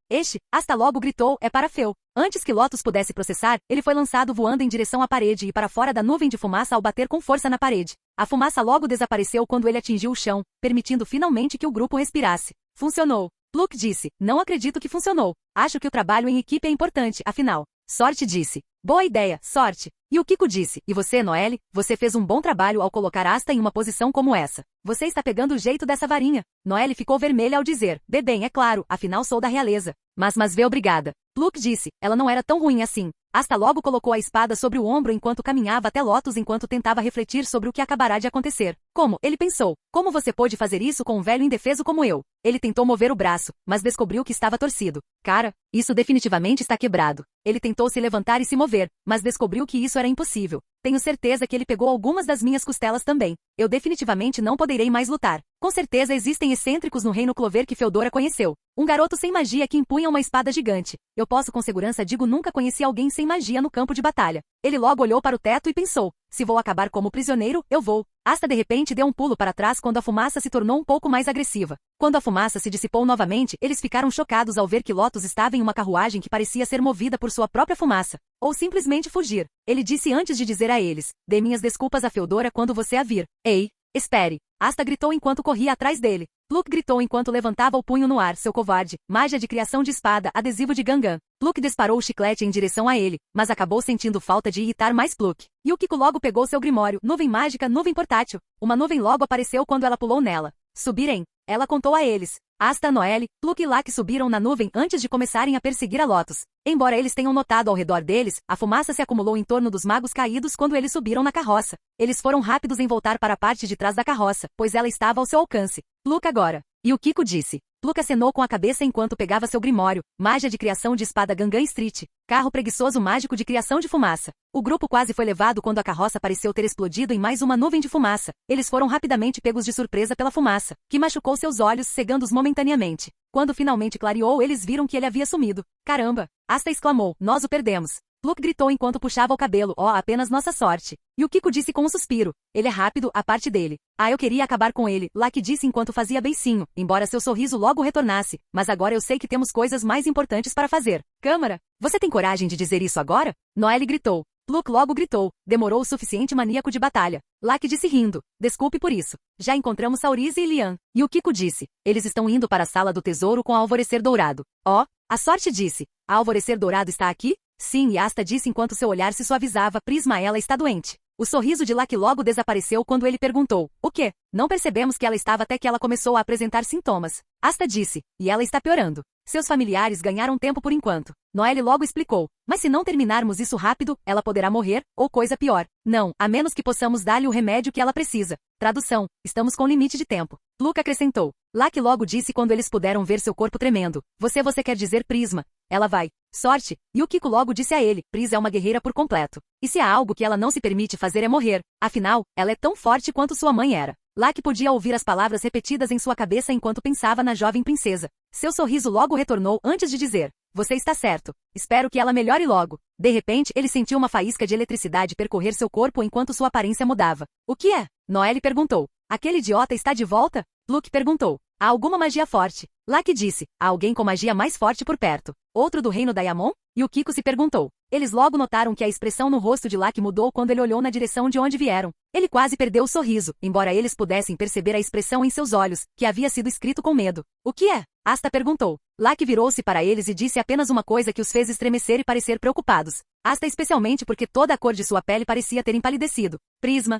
Asta logo gritou, é para Fel. Antes que Lotus pudesse processar, ele foi lançado voando em direção à parede e para fora da nuvem de fumaça ao bater com força na parede. A fumaça logo desapareceu quando ele atingiu o chão, permitindo finalmente que o grupo respirasse. Funcionou. Pluck disse, não acredito que funcionou. Acho que o trabalho em equipe é importante, afinal. Sorte disse. Boa ideia, sorte. E o Kiko disse, e você, Noelle, você fez um bom trabalho ao colocar Asta em uma posição como essa. Você está pegando o jeito dessa varinha. Noelle ficou vermelha ao dizer, bem, é claro, afinal sou da realeza. Mas vê obrigada. Pluck disse, ela não era tão ruim assim. Asta logo colocou a espada sobre o ombro enquanto caminhava até Lotus enquanto tentava refletir sobre o que acabará de acontecer. Como? Ele pensou. Como você pôde fazer isso com um velho indefeso como eu? Ele tentou mover o braço, mas descobriu que estava torcido. Cara, isso definitivamente está quebrado. Ele tentou se levantar e se mover, mas descobriu que isso era impossível. Tenho certeza que ele pegou algumas das minhas costelas também. Eu definitivamente não poderei mais lutar. Com certeza existem excêntricos no reino Clover que Feodora conheceu. Um garoto sem magia que empunha uma espada gigante. Eu posso com segurança digo nunca conheci alguém sem magia no campo de batalha. Ele logo olhou para o teto e pensou, se vou acabar como prisioneiro, eu vou. Asta de repente deu um pulo para trás quando a fumaça se tornou um pouco mais agressiva. Quando a fumaça se dissipou novamente, eles ficaram chocados ao ver que Lotus estava em uma carruagem que parecia ser movida por sua própria fumaça. Ou simplesmente fugir. Ele disse antes de dizer a eles, dê minhas desculpas a Feodora quando você a vir. Ei, espere. Asta gritou enquanto corria atrás dele. Pluck gritou enquanto levantava o punho no ar, seu covarde. Magia de criação de espada, adesivo de Gangan. Pluck disparou o chiclete em direção a ele, mas acabou sentindo falta de irritar mais Pluck. E o Kiko logo pegou seu grimório, nuvem mágica, nuvem portátil. Uma nuvem logo apareceu quando ela pulou nela. Subirem. Ela contou a eles. Asta, Noelle, Pluck e Lucky subiram na nuvem antes de começarem a perseguir a Lotus. Embora eles tenham notado ao redor deles, a fumaça se acumulou em torno dos magos caídos quando eles subiram na carroça. Eles foram rápidos em voltar para a parte de trás da carroça, pois ela estava ao seu alcance. Pluck agora. E o Kiko disse. Pluck acenou com a cabeça enquanto pegava seu grimório, magia de criação de espada Gangan Street, carro preguiçoso mágico de criação de fumaça. O grupo quase foi levado quando a carroça pareceu ter explodido em mais uma nuvem de fumaça. Eles foram rapidamente pegos de surpresa pela fumaça, que machucou seus olhos, cegando-os momentaneamente. Quando finalmente clareou, eles viram que ele havia sumido. Caramba! Asta exclamou, nós o perdemos. Pluck gritou enquanto puxava o cabelo, apenas nossa sorte. E o Kiko disse com um suspiro, ele é rápido, a parte dele. Eu queria acabar com ele, Lucky disse enquanto fazia beicinho, embora seu sorriso logo retornasse, mas agora eu sei que temos coisas mais importantes para fazer. Câmara, você tem coragem de dizer isso agora? Noelle gritou. Pluck logo gritou, demorou o suficiente maníaco de batalha. Lucky disse rindo, desculpe por isso. Já encontramos Saurize e Lian. E o Kiko disse, eles estão indo para a sala do tesouro com a Alvorecer Dourado. A sorte disse, a Alvorecer Dourado está aqui? Sim, e Asta disse enquanto seu olhar se suavizava, Prisma, ela está doente. O sorriso de Lucky logo desapareceu quando ele perguntou, o quê? Não percebemos que ela estava até que ela começou a apresentar sintomas. Asta disse, e ela está piorando. Seus familiares ganharam tempo por enquanto. Noelle logo explicou, mas se não terminarmos isso rápido, ela poderá morrer, ou coisa pior. Não, a menos que possamos dar-lhe o remédio que ela precisa. Tradução, estamos com limite de tempo. Pluck acrescentou. Lucky logo disse quando eles puderam ver seu corpo tremendo. Você quer dizer Prisma. Ela vai. Sorte. E o Kiko logo disse a ele, Prisma é uma guerreira por completo. E se há algo que ela não se permite fazer é morrer. Afinal, ela é tão forte quanto sua mãe era. Lucky podia ouvir as palavras repetidas em sua cabeça enquanto pensava na jovem princesa. Seu sorriso logo retornou antes de dizer, você está certo. Espero que ela melhore logo. De repente, ele sentiu uma faísca de eletricidade percorrer seu corpo enquanto sua aparência mudava. O que é? Noelle perguntou. Aquele idiota está de volta? Pluck perguntou. Há alguma magia forte. Lucky disse, há alguém com magia mais forte por perto. Outro do reino Diamond? Yukiko se perguntou. Eles logo notaram que a expressão no rosto de Lucky mudou quando ele olhou na direção de onde vieram. Ele quase perdeu o sorriso, embora eles pudessem perceber a expressão em seus olhos, que havia sido escrito com medo. O que é? Asta perguntou. Lucky virou-se para eles e disse apenas uma coisa que os fez estremecer e parecer preocupados. Asta especialmente porque toda a cor de sua pele parecia ter empalidecido. Prisma.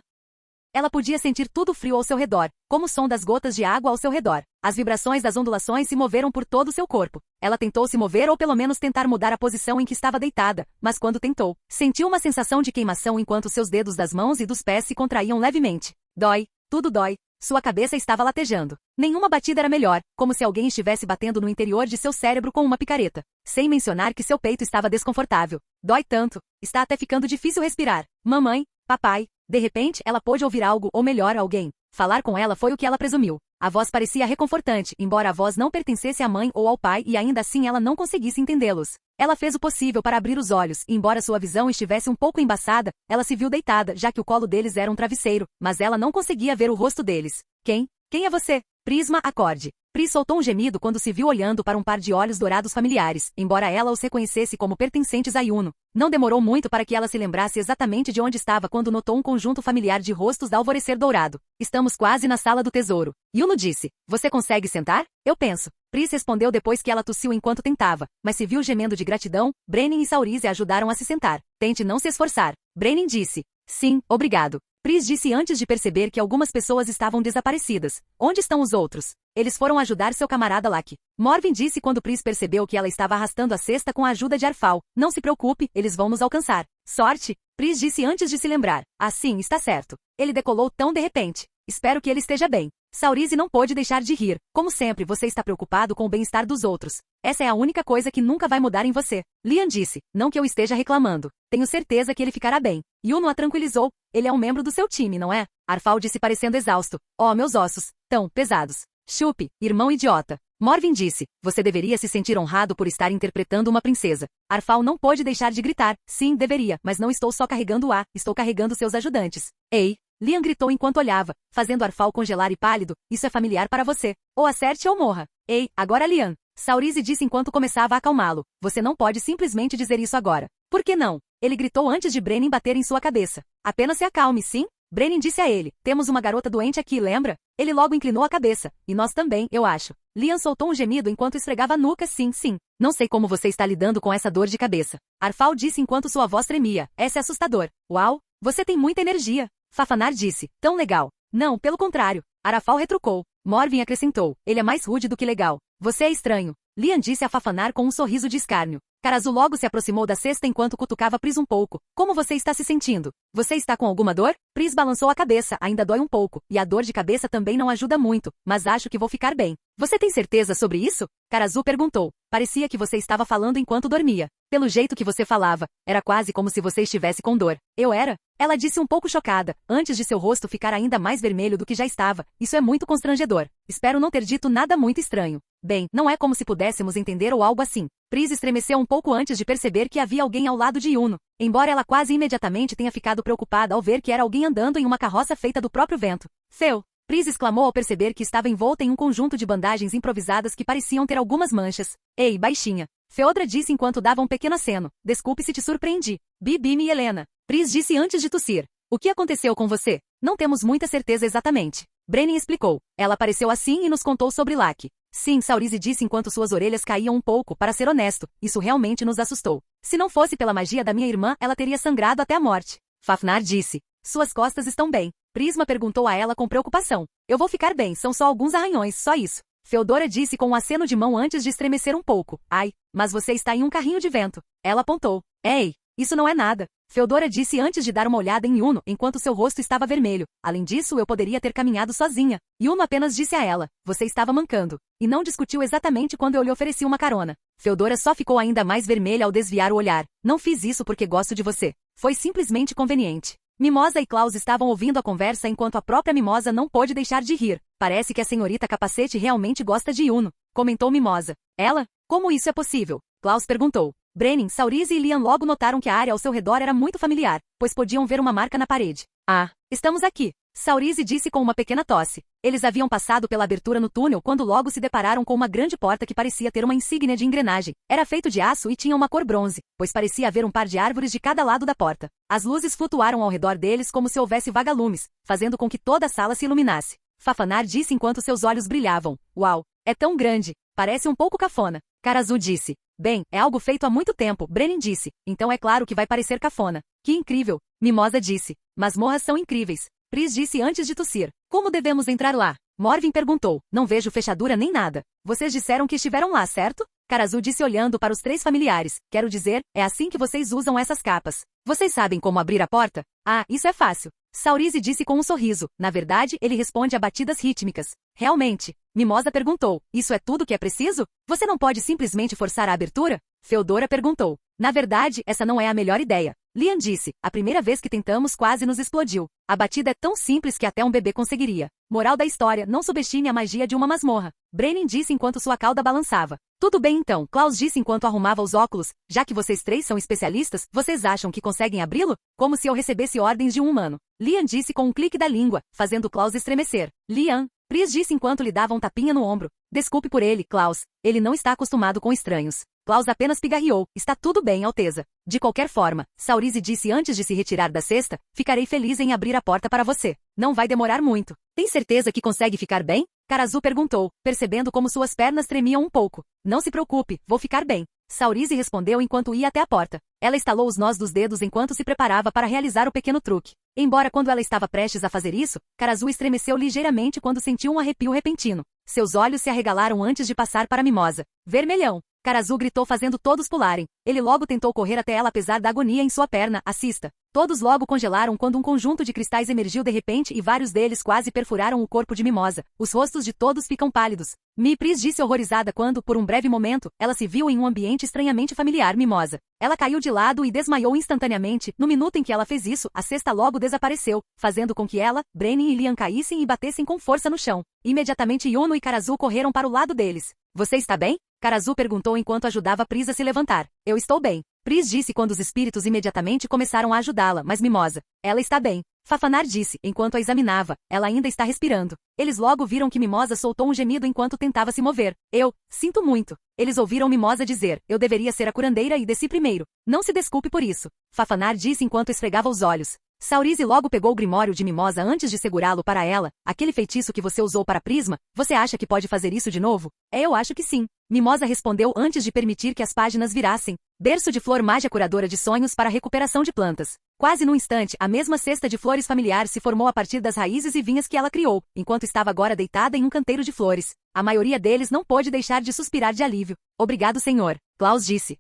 Ela podia sentir tudo frio ao seu redor, como o som das gotas de água ao seu redor. As vibrações das ondulações se moveram por todo o seu corpo. Ela tentou se mover ou pelo menos tentar mudar a posição em que estava deitada, mas quando tentou, sentiu uma sensação de queimação enquanto seus dedos das mãos e dos pés se contraíam levemente. Dói, tudo dói. Sua cabeça estava latejando. Nenhuma batida era melhor, como se alguém estivesse batendo no interior de seu cérebro com uma picareta. Sem mencionar que seu peito estava desconfortável. Dói tanto. Está até ficando difícil respirar. Mamãe, papai. De repente, ela pôde ouvir algo, ou melhor, alguém. Falar com ela foi o que ela presumiu. A voz parecia reconfortante, embora a voz não pertencesse à mãe ou ao pai e ainda assim ela não conseguisse entendê-los. Ela fez o possível para abrir os olhos, e embora sua visão estivesse um pouco embaçada, ela se viu deitada, já que o colo deles era um travesseiro, mas ela não conseguia ver o rosto deles. Quem? Quem é você? Prisma, acorde. Pris soltou um gemido quando se viu olhando para um par de olhos dourados familiares, embora ela os reconhecesse como pertencentes a Yuno. Não demorou muito para que ela se lembrasse exatamente de onde estava quando notou um conjunto familiar de rostos da alvorecer dourado. Estamos quase na sala do tesouro. Yuno disse, você consegue sentar? Eu penso. Pris respondeu depois que ela tossiu enquanto tentava, mas se viu gemendo de gratidão. Brenin e Saurize ajudaram a se sentar. Tente não se esforçar. Brenin disse, sim, obrigado. Pris disse antes de perceber que algumas pessoas estavam desaparecidas. Onde estão os outros? Eles foram ajudar seu camarada Lucky. Morvin disse quando Pris percebeu que ela estava arrastando a cesta com a ajuda de Arfal. Não se preocupe, eles vão nos alcançar. Sorte? Pris disse antes de se lembrar. Assim, está certo. Ele decolou tão de repente. Espero que ele esteja bem. Saurize não pôde deixar de rir. Como sempre, você está preocupado com o bem-estar dos outros. Essa é a única coisa que nunca vai mudar em você. Lian disse, não que eu esteja reclamando. Tenho certeza que ele ficará bem. Yuno a tranquilizou. Ele é um membro do seu time, não é? Arfal disse parecendo exausto. Oh, meus ossos. Tão pesados. Chupe, irmão idiota. Morvin disse, você deveria se sentir honrado por estar interpretando uma princesa. Arfal não pôde deixar de gritar. Sim, deveria, mas não estou só carregando estou carregando seus ajudantes. Ei! Lian gritou enquanto olhava, fazendo Arfal congelar e pálido. Isso é familiar para você. Ou acerte ou morra. Ei, agora Lian. Saurize disse enquanto começava a acalmá-lo. Você não pode simplesmente dizer isso agora. Por que não? Ele gritou antes de Brenin bater em sua cabeça. Apenas se acalme, sim? Brenin disse a ele, temos uma garota doente aqui, lembra? Ele logo inclinou a cabeça. E nós também, eu acho. Lian soltou um gemido enquanto esfregava a nuca, sim. Não sei como você está lidando com essa dor de cabeça. Arfal disse enquanto sua voz tremia. Essa é assustador. Uau, você tem muita energia. Fafanar disse, tão legal. Não, pelo contrário. Arafal retrucou. Morvin acrescentou, ele é mais rude do que legal. Você é estranho. Lian disse a Fafanar com um sorriso de escárnio. Karazu logo se aproximou da cesta enquanto cutucava Pris um pouco. Como você está se sentindo? Você está com alguma dor? Pris balançou a cabeça, ainda dói um pouco, e a dor de cabeça também não ajuda muito, mas acho que vou ficar bem. Você tem certeza sobre isso? Karazu perguntou. Parecia que você estava falando enquanto dormia. Pelo jeito que você falava, era quase como se você estivesse com dor. Eu era? Ela disse um pouco chocada, antes de seu rosto ficar ainda mais vermelho do que já estava. Isso é muito constrangedor. Espero não ter dito nada muito estranho. Bem, não é como se pudéssemos entender ou algo assim. Pris estremeceu um pouco antes de perceber que havia alguém ao lado de Yuno, embora ela quase imediatamente tenha ficado preocupada ao ver que era alguém andando em uma carroça feita do próprio vento. Feu! Pris exclamou ao perceber que estava envolta em um conjunto de bandagens improvisadas que pareciam ter algumas manchas. Ei, baixinha! Feodra disse enquanto dava um pequeno aceno. Desculpe se te surpreendi. Bibime e Helena. Pris disse antes de tossir. O que aconteceu com você? Não temos muita certeza exatamente. Brenin explicou. Ela apareceu assim e nos contou sobre Lucky. Sim, Saurize disse enquanto suas orelhas caíam um pouco, para ser honesto, isso realmente nos assustou. Se não fosse pela magia da minha irmã, ela teria sangrado até a morte. Fafnar disse. Suas costas estão bem. Prisma perguntou a ela com preocupação. Eu vou ficar bem, são só alguns arranhões, só isso. Feodora disse com um aceno de mão antes de estremecer um pouco. Ai, mas você está em um carrinho de vento. Ela apontou. Ei, isso não é nada. Feodora disse antes de dar uma olhada em Yuno, enquanto seu rosto estava vermelho. Além disso, eu poderia ter caminhado sozinha. Yuno apenas disse a ela, você estava mancando. E não discutiu exatamente quando eu lhe ofereci uma carona. Feodora só ficou ainda mais vermelha ao desviar o olhar. Não fiz isso porque gosto de você. Foi simplesmente conveniente. Mimosa e Klaus estavam ouvindo a conversa enquanto a própria Mimosa não pôde deixar de rir. Parece que a senhorita Capacete realmente gosta de Yuno, comentou Mimosa. Ela? Como isso é possível? Klaus perguntou. Brenin, Saurizi e Lian logo notaram que a área ao seu redor era muito familiar, pois podiam ver uma marca na parede. Ah, estamos aqui. Saurizi disse com uma pequena tosse. Eles haviam passado pela abertura no túnel quando logo se depararam com uma grande porta que parecia ter uma insígnia de engrenagem. Era feito de aço e tinha uma cor bronze, pois parecia haver um par de árvores de cada lado da porta. As luzes flutuaram ao redor deles como se houvesse vagalumes, fazendo com que toda a sala se iluminasse. Fafanar disse enquanto seus olhos brilhavam. Uau, é tão grande, parece um pouco cafona. Karazu disse. Bem, é algo feito há muito tempo, Brenin disse, então é claro que vai parecer cafona. Que incrível, Mimosa disse. Masmorras são incríveis. Pris disse antes de tossir. Como devemos entrar lá? Morvin perguntou. Não vejo fechadura nem nada. Vocês disseram que estiveram lá, certo? Karazu disse olhando para os 3 familiares. Quero dizer, é assim que vocês usam essas capas. Vocês sabem como abrir a porta? Ah, isso é fácil. Saurizi disse com um sorriso. Na verdade, ele responde a batidas rítmicas. Realmente? Mimosa perguntou. Isso é tudo que é preciso? Você não pode simplesmente forçar a abertura? Feodora perguntou. Na verdade, essa não é a melhor ideia. Lian disse. A primeira vez que tentamos quase nos explodiu. A batida é tão simples que até um bebê conseguiria. Moral da história, não subestime a magia de uma masmorra. Brenin disse enquanto sua cauda balançava. Tudo bem então, Klaus disse enquanto arrumava os óculos. Já que vocês 3 são especialistas, vocês acham que conseguem abri-lo? Como se eu recebesse ordens de um humano. Lian disse com um clique da língua, fazendo Klaus estremecer. Lian, Pris disse enquanto lhe dava um tapinha no ombro. Desculpe por ele, Klaus. Ele não está acostumado com estranhos. Klaus apenas pigarreou. Está tudo bem, Alteza. De qualquer forma, Saurizi disse antes de se retirar da cesta, ficarei feliz em abrir a porta para você. Não vai demorar muito. Tem certeza que consegue ficar bem? Karazu perguntou, percebendo como suas pernas tremiam um pouco. Não se preocupe, vou ficar bem. Saurizi respondeu enquanto ia até a porta. Ela estalou os nós dos dedos enquanto se preparava para realizar o pequeno truque. Embora quando ela estava prestes a fazer isso, Karazu estremeceu ligeiramente quando sentiu um arrepio repentino. Seus olhos se arregalaram antes de passar para Mimosa. Vermelhão! Karazu gritou fazendo todos pularem. Ele logo tentou correr até ela apesar da agonia em sua perna, assista. Todos logo congelaram quando um conjunto de cristais emergiu de repente e vários deles quase perfuraram o corpo de Mimosa. Os rostos de todos ficam pálidos. Pris disse horrorizada quando, por um breve momento, ela se viu em um ambiente estranhamente familiar. Mimosa. Ela caiu de lado e desmaiou instantaneamente. No minuto em que ela fez isso, a cesta logo desapareceu, fazendo com que ela, Brenin e Lian caíssem e batessem com força no chão. Imediatamente Yuno e Karazu correram para o lado deles. Você está bem? Karazu perguntou enquanto ajudava Pris a se levantar. Eu estou bem. Pris disse quando os espíritos imediatamente começaram a ajudá-la, mas Mimosa. Ela está bem. Fafanar disse, enquanto a examinava. Ela ainda está respirando. Eles logo viram que Mimosa soltou um gemido enquanto tentava se mover. Eu, sinto muito. Eles ouviram Mimosa dizer, eu deveria ser a curandeira e desci primeiro. Não se desculpe por isso. Fafanar disse enquanto esfregava os olhos. Saurizi logo pegou o grimório de Mimosa antes de segurá-lo para ela. Aquele feitiço que você usou para Prisma, você acha que pode fazer isso de novo? Eu acho que sim. Mimosa respondeu antes de permitir que as páginas virassem. Berço de flor mágia curadora de sonhos para recuperação de plantas. Quase num instante, a mesma cesta de flores familiar se formou a partir das raízes e vinhas que ela criou, enquanto estava agora deitada em um canteiro de flores. A maioria deles não pôde deixar de suspirar de alívio. Obrigado, senhor. Klaus disse.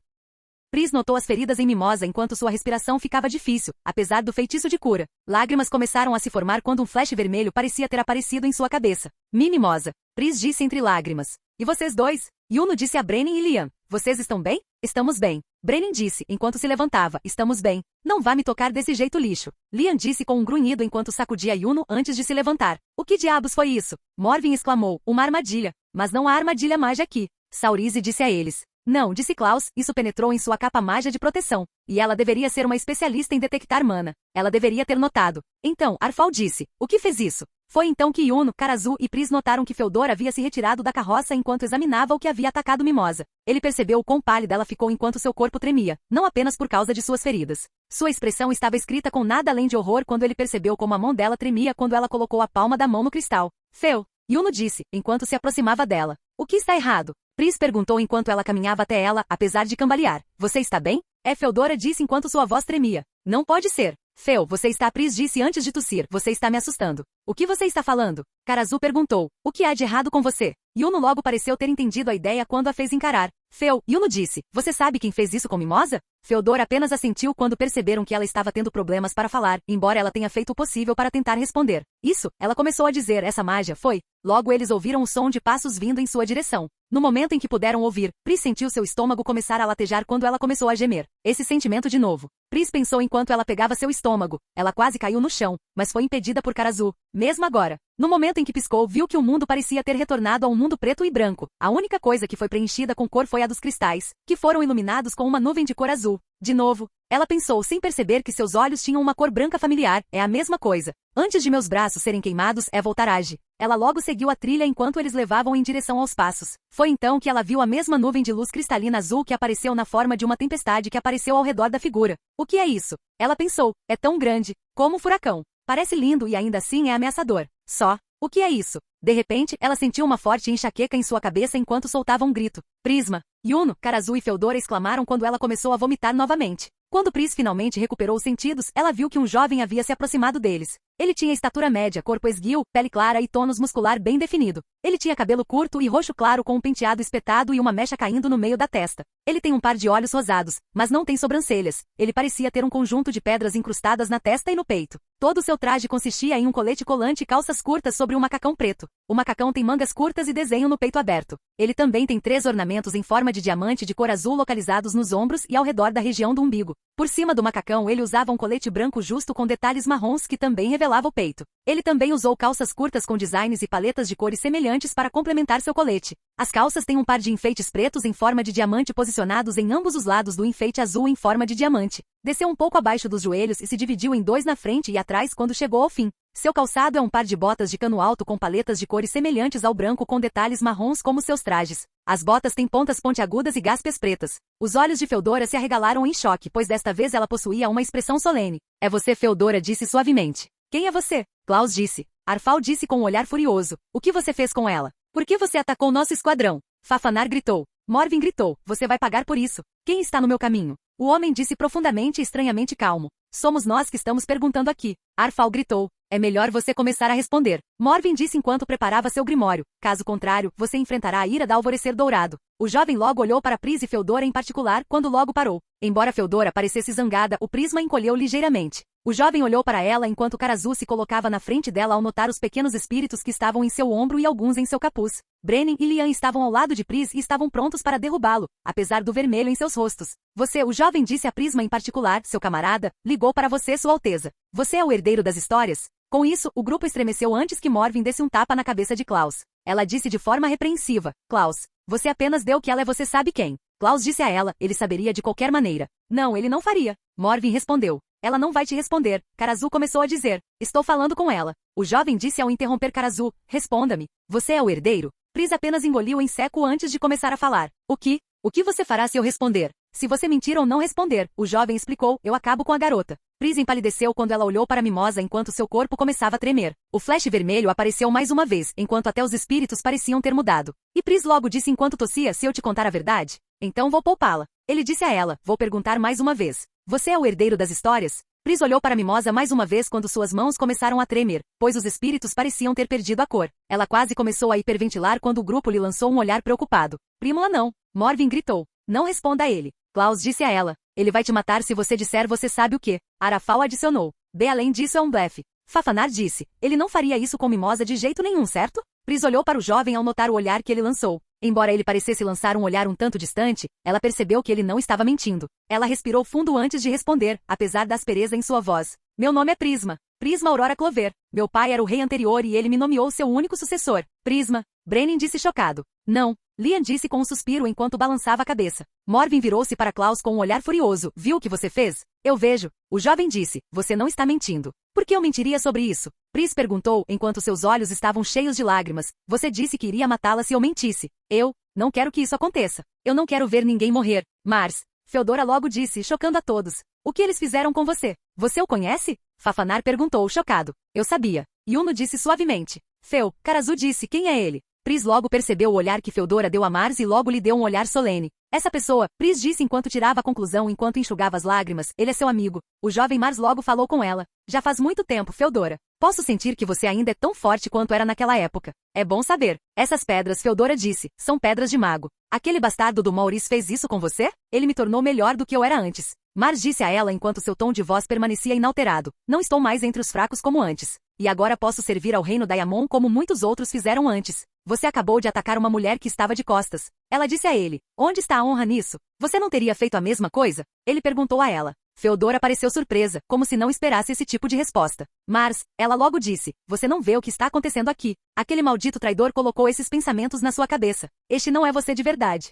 Pris notou as feridas em Mimosa enquanto sua respiração ficava difícil, apesar do feitiço de cura. Lágrimas começaram a se formar quando um flash vermelho parecia ter aparecido em sua cabeça. Mimosa. Pris disse entre lágrimas. E vocês dois? Yuno disse a Brenin e Lian. Vocês estão bem? Estamos bem. Brenin disse, enquanto se levantava. Estamos bem. Não vá me tocar desse jeito lixo. Lian disse com um grunhido enquanto sacudia Yuno antes de se levantar. O que diabos foi isso? Morvin exclamou. Uma armadilha. Mas não há armadilha mágica aqui. Saurizi disse a eles. Não, disse Klaus, isso penetrou em sua capa mágica de proteção. E ela deveria ser uma especialista em detectar mana. Ela deveria ter notado. Então, Arfal disse. O que fez isso? Foi então que Yuno, Karazu e Pris notaram que Feodor havia se retirado da carroça enquanto examinava o que havia atacado Mimosa. Ele percebeu o quão pálida ela ficou enquanto seu corpo tremia, não apenas por causa de suas feridas. Sua expressão estava escrita com nada além de horror quando ele percebeu como a mão dela tremia quando ela colocou a palma da mão no cristal. Feu, Yuno disse, enquanto se aproximava dela. O que está errado? Pris perguntou enquanto ela caminhava até ela, apesar de cambalear. Você está bem? Feodora disse enquanto sua voz tremia. Não pode ser. Feu, você está... Pris disse antes de tossir. Você está me assustando. O que você está falando? Karazu perguntou. O que há de errado com você? Yuno logo pareceu ter entendido a ideia quando a fez encarar. Feu, Yuno disse. Você sabe quem fez isso com Mimosa? Feodor apenas assentiu quando perceberam que ela estava tendo problemas para falar, embora ela tenha feito o possível para tentar responder. Isso, ela começou a dizer, essa magia foi. Logo eles ouviram o som de passos vindo em sua direção. No momento em que puderam ouvir, Pris sentiu seu estômago começar a latejar quando ela começou a gemer. Esse sentimento de novo. Pris pensou enquanto ela pegava seu estômago. Ela quase caiu no chão, mas foi impedida por Karazu. Mesmo agora, No momento em que piscou, viu que o mundo parecia ter retornado a um mundo preto e branco. A única coisa que foi preenchida com cor foi a dos cristais, que foram iluminados com uma nuvem de cor azul. De novo, ela pensou sem perceber que seus olhos tinham uma cor branca familiar. É a mesma coisa. Antes de meus braços serem queimados, é voltar age. Ela logo seguiu a trilha enquanto eles levavam em direção aos passos. Foi então que ela viu a mesma nuvem de luz cristalina azul que apareceu na forma de uma tempestade que apareceu ao redor da figura. O que é isso? Ela pensou. É tão grande, como um furacão. Parece lindo e ainda assim é ameaçador. Só. O que é isso? De repente, ela sentiu uma forte enxaqueca em sua cabeça enquanto soltava um grito. Prisma! Yuno, Karazu e Feodora exclamaram quando ela começou a vomitar novamente. Quando Pris finalmente recuperou os sentidos, ela viu que um jovem havia se aproximado deles. Ele tinha estatura média, corpo esguio, pele clara e tônus muscular bem definido. Ele tinha cabelo curto e roxo claro com um penteado espetado e uma mecha caindo no meio da testa. Ele tem um par de olhos rosados, mas não tem sobrancelhas. Ele parecia ter um conjunto de pedras incrustadas na testa e no peito. Todo o seu traje consistia em um colete colante e calças curtas sobre um macacão preto. O macacão tem mangas curtas e desenho no peito aberto. Ele também tem 3 ornamentos em forma de diamante de cor azul localizados nos ombros e ao redor da região do umbigo. Por cima do macacão ele usava um colete branco justo com detalhes marrons que também revelava o peito. Ele também usou calças curtas com designs e paletas de cores semelhantes para complementar seu colete. As calças têm um par de enfeites pretos em forma de diamante posicionados em ambos os lados do enfeite azul em forma de diamante. Desceu um pouco abaixo dos joelhos e se dividiu em 2 na frente e atrás quando chegou ao fim. Seu calçado é um par de botas de cano alto com paletas de cores semelhantes ao branco com detalhes marrons como seus trajes. As botas têm pontas pontiagudas e gáspias pretas. Os olhos de Feodora se arregalaram em choque, pois desta vez ela possuía uma expressão solene. É você, Feodora disse suavemente. Quem é você? Klaus disse. Arfal disse com um olhar furioso. O que você fez com ela? Por que você atacou nosso esquadrão? Fafanar gritou. Morvin gritou. Você vai pagar por isso. Quem está no meu caminho? O homem disse profundamente e estranhamente calmo. Somos nós que estamos perguntando aqui. Arfal gritou. É melhor você começar a responder. Morvin disse enquanto preparava seu grimório. Caso contrário, você enfrentará a ira da Alvorecer Dourado. O jovem logo olhou para Pris e Feodora em particular, quando logo parou. Embora Feodora parecesse zangada, o prisma encolheu ligeiramente. O jovem olhou para ela enquanto Karazu se colocava na frente dela ao notar os pequenos espíritos que estavam em seu ombro e alguns em seu capuz. Brenin e Lian estavam ao lado de Pris e estavam prontos para derrubá-lo, apesar do vermelho em seus rostos. Você, o jovem disse a Prisma em particular, seu camarada, ligou para você, Sua Alteza. Você é o herdeiro das histórias? Com isso, o grupo estremeceu antes que Morvin desse um tapa na cabeça de Klaus. Ela disse de forma repreensiva, Klaus, você apenas deu que ela é você sabe quem. Klaus disse a ela, ele saberia de qualquer maneira. Não, ele não faria. Morvin respondeu. Ela não vai te responder. Karazu começou a dizer. Estou falando com ela. O jovem disse ao interromper Karazu. Responda-me. Você é o herdeiro? Pris apenas engoliu em seco antes de começar a falar. O que? O que você fará se eu responder? Se você mentir ou não responder, o jovem explicou, eu acabo com a garota. Pris empalideceu quando ela olhou para Mimosa enquanto seu corpo começava a tremer. O flash vermelho apareceu mais uma vez, enquanto até os espíritos pareciam ter mudado. E Pris logo disse enquanto tossia, se eu te contar a verdade, então vou poupá-la. Ele disse a ela, vou perguntar mais uma vez. Você é o herdeiro das histórias? Pris olhou para Mimosa mais uma vez quando suas mãos começaram a tremer, pois os espíritos pareciam ter perdido a cor. Ela quase começou a hiperventilar quando o grupo lhe lançou um olhar preocupado. Prímola não. Morvin gritou. Não responda a ele. Klaus disse a ela. Ele vai te matar se você disser você sabe o que. Arafal adicionou. B além disso é um blefe. Fafanar disse. Ele não faria isso com Mimosa de jeito nenhum, certo? Pris olhou para o jovem ao notar o olhar que ele lançou. Embora ele parecesse lançar um olhar um tanto distante, ela percebeu que ele não estava mentindo. Ela respirou fundo antes de responder, apesar da aspereza em sua voz. Meu nome é Prisma. Prisma Aurora Clover. Meu pai era o rei anterior e ele me nomeou seu único sucessor. Prisma. Brenin disse chocado. Não. Lian disse com um suspiro enquanto balançava a cabeça. Morvin virou-se para Klaus com um olhar furioso. Viu o que você fez? Eu vejo. O jovem disse. Você não está mentindo. Por que eu mentiria sobre isso? Pris perguntou enquanto seus olhos estavam cheios de lágrimas. Você disse que iria matá-la se eu mentisse. Eu não quero que isso aconteça. Eu não quero ver ninguém morrer. Mars. Feodora logo disse, chocando a todos. O que eles fizeram com você? Você o conhece? Fafanar perguntou, chocado. Eu sabia. Yuno disse suavemente. Feu. Karazu disse, quem é ele? Pris logo percebeu o olhar que Feodora deu a Mars e logo lhe deu um olhar solene. Essa pessoa, Pris disse enquanto tirava a conclusão enquanto enxugava as lágrimas, ele é seu amigo. O jovem Mars logo falou com ela. Já faz muito tempo, Feodora. Posso sentir que você ainda é tão forte quanto era naquela época. É bom saber. Essas pedras, Feodora disse, são pedras de mago. Aquele bastardo do Maurice fez isso com você? Ele me tornou melhor do que eu era antes. Mars disse a ela enquanto seu tom de voz permanecia inalterado. Não estou mais entre os fracos como antes. E agora posso servir ao reino Diamond como muitos outros fizeram antes. Você acabou de atacar uma mulher que estava de costas. Ela disse a ele, onde está a honra nisso? Você não teria feito a mesma coisa? Ele perguntou a ela. Feodora pareceu surpresa, como se não esperasse esse tipo de resposta. Mars, ela logo disse, você não vê o que está acontecendo aqui. Aquele maldito traidor colocou esses pensamentos na sua cabeça. Este não é você de verdade.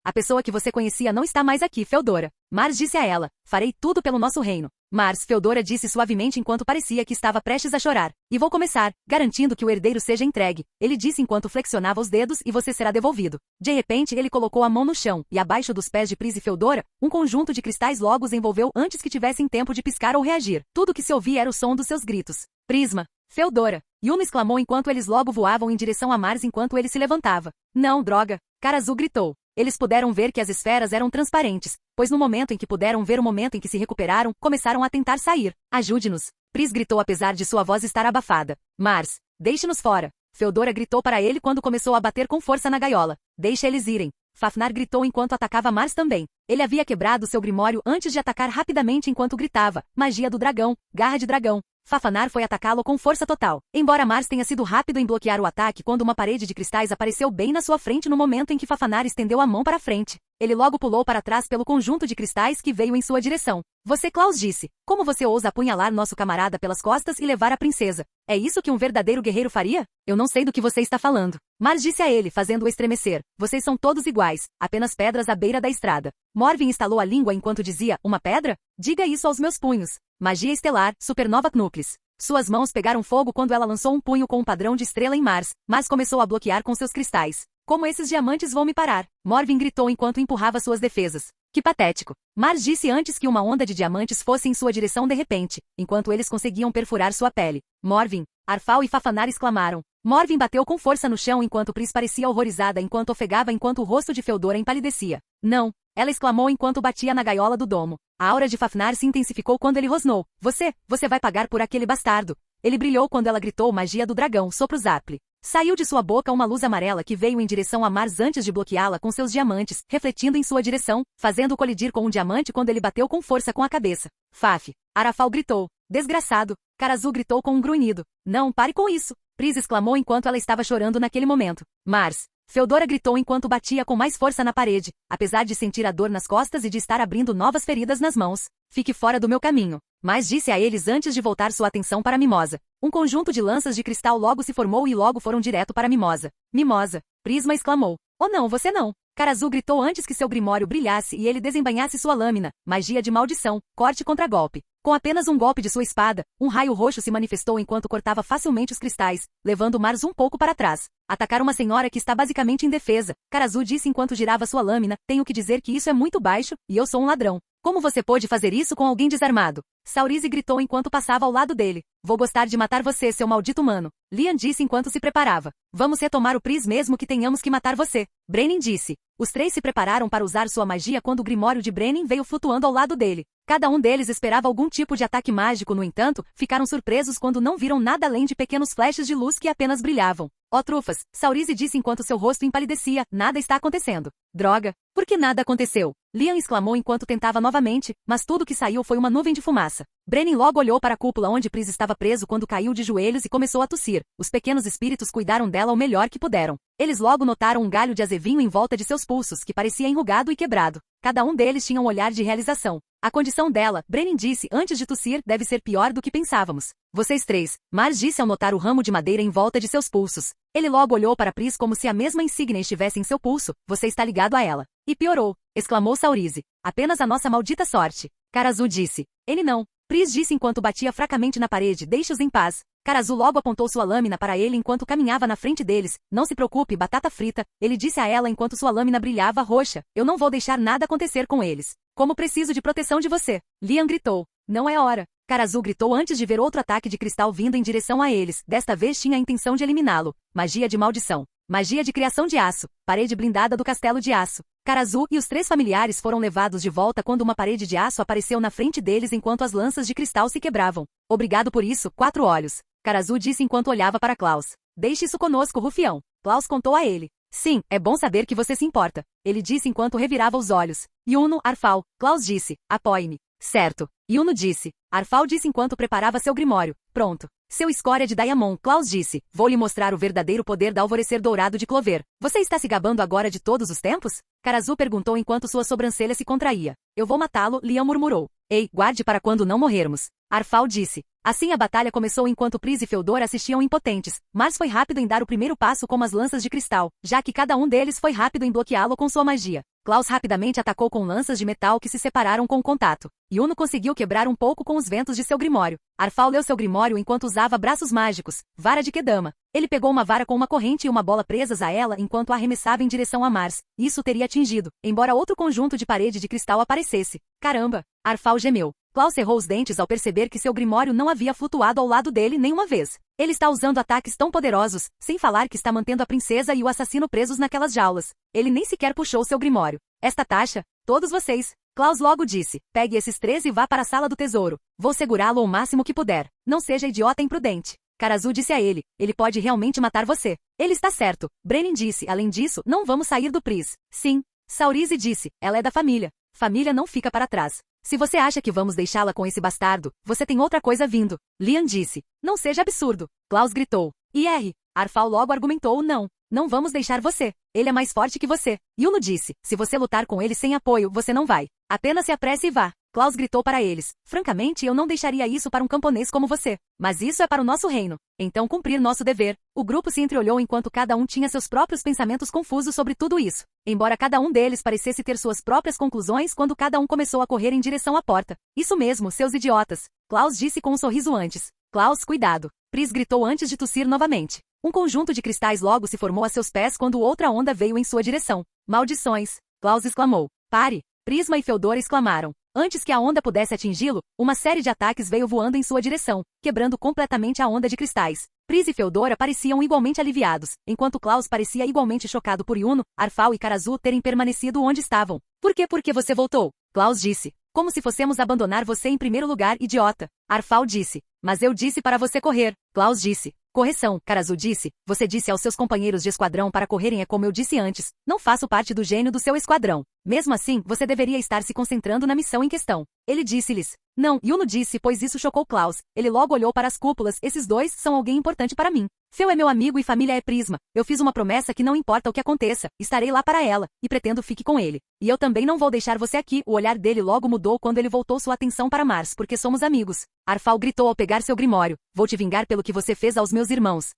A pessoa que você conhecia não está mais aqui, Feodora. Mars disse a ela, farei tudo pelo nosso reino. Mars, Feodora disse suavemente enquanto parecia que estava prestes a chorar. E vou começar, garantindo que o herdeiro seja entregue. Ele disse enquanto flexionava os dedos e você será devolvido. De repente ele colocou a mão no chão, e abaixo dos pés de Pris e Feodora, um conjunto de cristais logo os envolveu antes que tivessem tempo de piscar ou reagir. Tudo que se ouvia era o som dos seus gritos. Prisma. Feodora. Yuno exclamou enquanto eles logo voavam em direção a Mars enquanto ele se levantava. Não, droga. Cara Azul gritou. Eles puderam ver que as esferas eram transparentes, pois no momento em que puderam ver o momento em que se recuperaram, começaram a tentar sair. Ajude-nos. Pris gritou apesar de sua voz estar abafada. Mars, deixe-nos fora. Feodora gritou para ele quando começou a bater com força na gaiola. Deixe eles irem. Fafnar gritou enquanto atacava Mars também. Ele havia quebrado seu grimório antes de atacar rapidamente enquanto gritava. Magia do dragão, garra de dragão. Fafnar foi atacá-lo com força total. Embora Mars tenha sido rápido em bloquear o ataque quando uma parede de cristais apareceu bem na sua frente no momento em que Fafnar estendeu a mão para frente. Ele logo pulou para trás pelo conjunto de cristais que veio em sua direção. Você, Klaus disse. Como você ousa apunhalar nosso camarada pelas costas e levar a princesa? É isso que um verdadeiro guerreiro faria? Eu não sei do que você está falando. Mars disse a ele, fazendo-o estremecer. Vocês são todos iguais, apenas pedras à beira da estrada. Morvin estalou a língua enquanto dizia, uma pedra? Diga isso aos meus punhos. Magia estelar, supernova Knuckles. Suas mãos pegaram fogo quando ela lançou um punho com um padrão de estrela em Mars, mas começou a bloquear com seus cristais. Como esses diamantes vão me parar? Morvin gritou enquanto empurrava suas defesas. Que patético. Mars disse antes que uma onda de diamantes fosse em sua direção de repente, enquanto eles conseguiam perfurar sua pele. Morvin, Arfal e Fafnar exclamaram. Morvin bateu com força no chão enquanto Pris parecia horrorizada enquanto ofegava enquanto o rosto de Feodora empalidecia. Não, ela exclamou enquanto batia na gaiola do domo. A aura de Fafnar se intensificou quando ele rosnou. Você vai pagar por aquele bastardo. Ele brilhou quando ela gritou magia do dragão, sopro Zapli. Saiu de sua boca uma luz amarela que veio em direção a Mars antes de bloqueá-la com seus diamantes, refletindo em sua direção, fazendo-o colidir com um diamante quando ele bateu com força com a cabeça. Faf. Arafal gritou. Desgraçado. Cara Azul gritou com um grunhido. Não, pare com isso. Pris exclamou enquanto ela estava chorando naquele momento. Mars. Feodora gritou enquanto batia com mais força na parede, apesar de sentir a dor nas costas e de estar abrindo novas feridas nas mãos. Fique fora do meu caminho. Mas disse a eles antes de voltar sua atenção para Mimosa. Um conjunto de lanças de cristal logo se formou e logo foram direto para Mimosa. Mimosa. Prisma exclamou. Oh não, você não. Cara Azul gritou antes que seu grimório brilhasse e ele desembainhasse sua lâmina. Magia de maldição, corte contra golpe. Com apenas um golpe de sua espada, um raio roxo se manifestou enquanto cortava facilmente os cristais, levando Mars um pouco para trás. Atacar uma senhora que está basicamente indefesa. Cara Azul disse enquanto girava sua lâmina, tenho que dizer que isso é muito baixo, e eu sou um ladrão. Como você pôde fazer isso com alguém desarmado? Saurize gritou enquanto passava ao lado dele. Vou gostar de matar você, seu maldito humano. Lian disse enquanto se preparava. Vamos retomar o Pris mesmo que tenhamos que matar você. Brenin disse. Os três se prepararam para usar sua magia quando o grimório de Brenin veio flutuando ao lado dele. Cada um deles esperava algum tipo de ataque mágico, no entanto, ficaram surpresos quando não viram nada além de pequenos flashes de luz que apenas brilhavam. Ó trufas, Saurize disse enquanto seu rosto empalidecia, nada está acontecendo. Droga, por que nada aconteceu? Lian exclamou enquanto tentava novamente, mas tudo que saiu foi uma nuvem de fumaça. Brenin logo olhou para a cúpula onde Pris estava preso quando caiu de joelhos e começou a tossir. Os pequenos espíritos cuidaram dela o melhor que puderam. Eles logo notaram um galho de azevinho em volta de seus pulsos que parecia enrugado e quebrado. Cada um deles tinha um olhar de realização. A condição dela, Brenin disse antes de tossir, deve ser pior do que pensávamos. Vocês três, Mars disse ao notar o ramo de madeira em volta de seus pulsos. Ele logo olhou para Pris como se a mesma insígnia estivesse em seu pulso. Você está ligado a ela. E piorou, exclamou Saurize. Apenas a nossa maldita sorte. Cara Azul disse. Ele não. Pris disse enquanto batia fracamente na parede. Deixe-os em paz. Cara Azul logo apontou sua lâmina para ele enquanto caminhava na frente deles. Não se preocupe, batata frita. Ele disse a ela enquanto sua lâmina brilhava roxa. Eu não vou deixar nada acontecer com eles. Como preciso de proteção de você. Lian gritou. Não é hora. Cara Azul gritou antes de ver outro ataque de cristal vindo em direção a eles. Desta vez tinha a intenção de eliminá-lo. Magia de maldição. Magia de criação de aço. Parede blindada do castelo de aço. Cara Azul e os três familiares foram levados de volta quando uma parede de aço apareceu na frente deles enquanto as lanças de cristal se quebravam. Obrigado por isso, 4 olhos. Cara Azul disse enquanto olhava para Klaus. Deixe isso conosco, rufião. Klaus contou a ele. Sim, é bom saber que você se importa. Ele disse enquanto revirava os olhos. Yuno, Arfal. Klaus disse. Apoie-me. Certo. Yuno disse. Arfal disse enquanto preparava seu grimório. Pronto. Seu escória de Diamond, Klaus disse. Vou lhe mostrar o verdadeiro poder da alvorecer dourado de Clover. Você está se gabando agora de todos os tempos? Cara Azul perguntou enquanto sua sobrancelha se contraía. Eu vou matá-lo, Lian murmurou. Ei, guarde para quando não morrermos. Arfal disse. Assim a batalha começou enquanto Pris e Feodora assistiam impotentes. Mars foi rápido em dar o primeiro passo com as lanças de cristal, já que cada um deles foi rápido em bloqueá-lo com sua magia. Klaus rapidamente atacou com lanças de metal que se separaram com o contato. Yuno conseguiu quebrar um pouco com os ventos de seu grimório. Arfal leu seu grimório enquanto usava braços mágicos, vara de Kedama. Ele pegou uma vara com uma corrente e uma bola presas a ela enquanto a arremessava em direção a Mars. Isso teria atingido, embora outro conjunto de parede de cristal aparecesse. Caramba! Arfal gemeu. Klaus cerrou os dentes ao perceber que seu grimório não havia flutuado ao lado dele nenhuma vez. Ele está usando ataques tão poderosos, sem falar que está mantendo a princesa e o assassino presos naquelas jaulas. Ele nem sequer puxou seu grimório. Esta taxa, todos vocês. Klaus logo disse, pegue esses 3 e vá para a sala do tesouro. Vou segurá-lo o máximo que puder. Não seja idiota imprudente. Karazu disse a ele, ele pode realmente matar você. Ele está certo. Brenin disse, além disso, não vamos sair do Pris. Sim. Saurize disse, ela é da família. Família não fica para trás. Se você acha que vamos deixá-la com esse bastardo, você tem outra coisa vindo. Lian disse. Não seja absurdo. Klaus gritou. IR. Arfal logo argumentou não. Não vamos deixar você. Ele é mais forte que você. Yuno disse. Se você lutar com ele sem apoio, você não vai. Apenas se apresse e vá. Klaus gritou para eles. Francamente, eu não deixaria isso para um camponês como você. Mas isso é para o nosso reino. Então cumprir nosso dever. O grupo se entreolhou enquanto cada um tinha seus próprios pensamentos confusos sobre tudo isso. Embora cada um deles parecesse ter suas próprias conclusões quando cada um começou a correr em direção à porta. Isso mesmo, seus idiotas. Klaus disse com um sorriso antes. Klaus, cuidado. Pris gritou antes de tossir novamente. Um conjunto de cristais logo se formou a seus pés quando outra onda veio em sua direção. Maldições! Klaus exclamou. Pare! Prisma e Feodora exclamaram. Antes que a onda pudesse atingi-lo, uma série de ataques veio voando em sua direção, quebrando completamente a onda de cristais. Pris e Feodora pareciam igualmente aliviados, enquanto Klaus parecia igualmente chocado por Yuno, Arfal e Karazu terem permanecido onde estavam. Por que você voltou? Klaus disse. Como se fossemos abandonar você em primeiro lugar, idiota. Arfal disse. Mas eu disse para você correr. Klaus disse. Correção, Karazu disse. Você disse aos seus companheiros de esquadrão para correrem como eu disse antes. Não faço parte do gênio do seu esquadrão. Mesmo assim, você deveria estar se concentrando na missão em questão. Ele disse-lhes. Não, Yuno disse, pois isso chocou Klaus. Ele logo olhou para as cúpulas. Esses dois são alguém importante para mim. Feu é meu amigo e família é Prisma. Eu fiz uma promessa que não importa o que aconteça, estarei lá para ela, e pretendo fique com ele. E eu também não vou deixar você aqui. O olhar dele logo mudou quando ele voltou sua atenção para Mars, porque somos amigos. Arfal gritou ao pegar seu grimório. Vou te vingar pelo que você fez aos meus irmãos.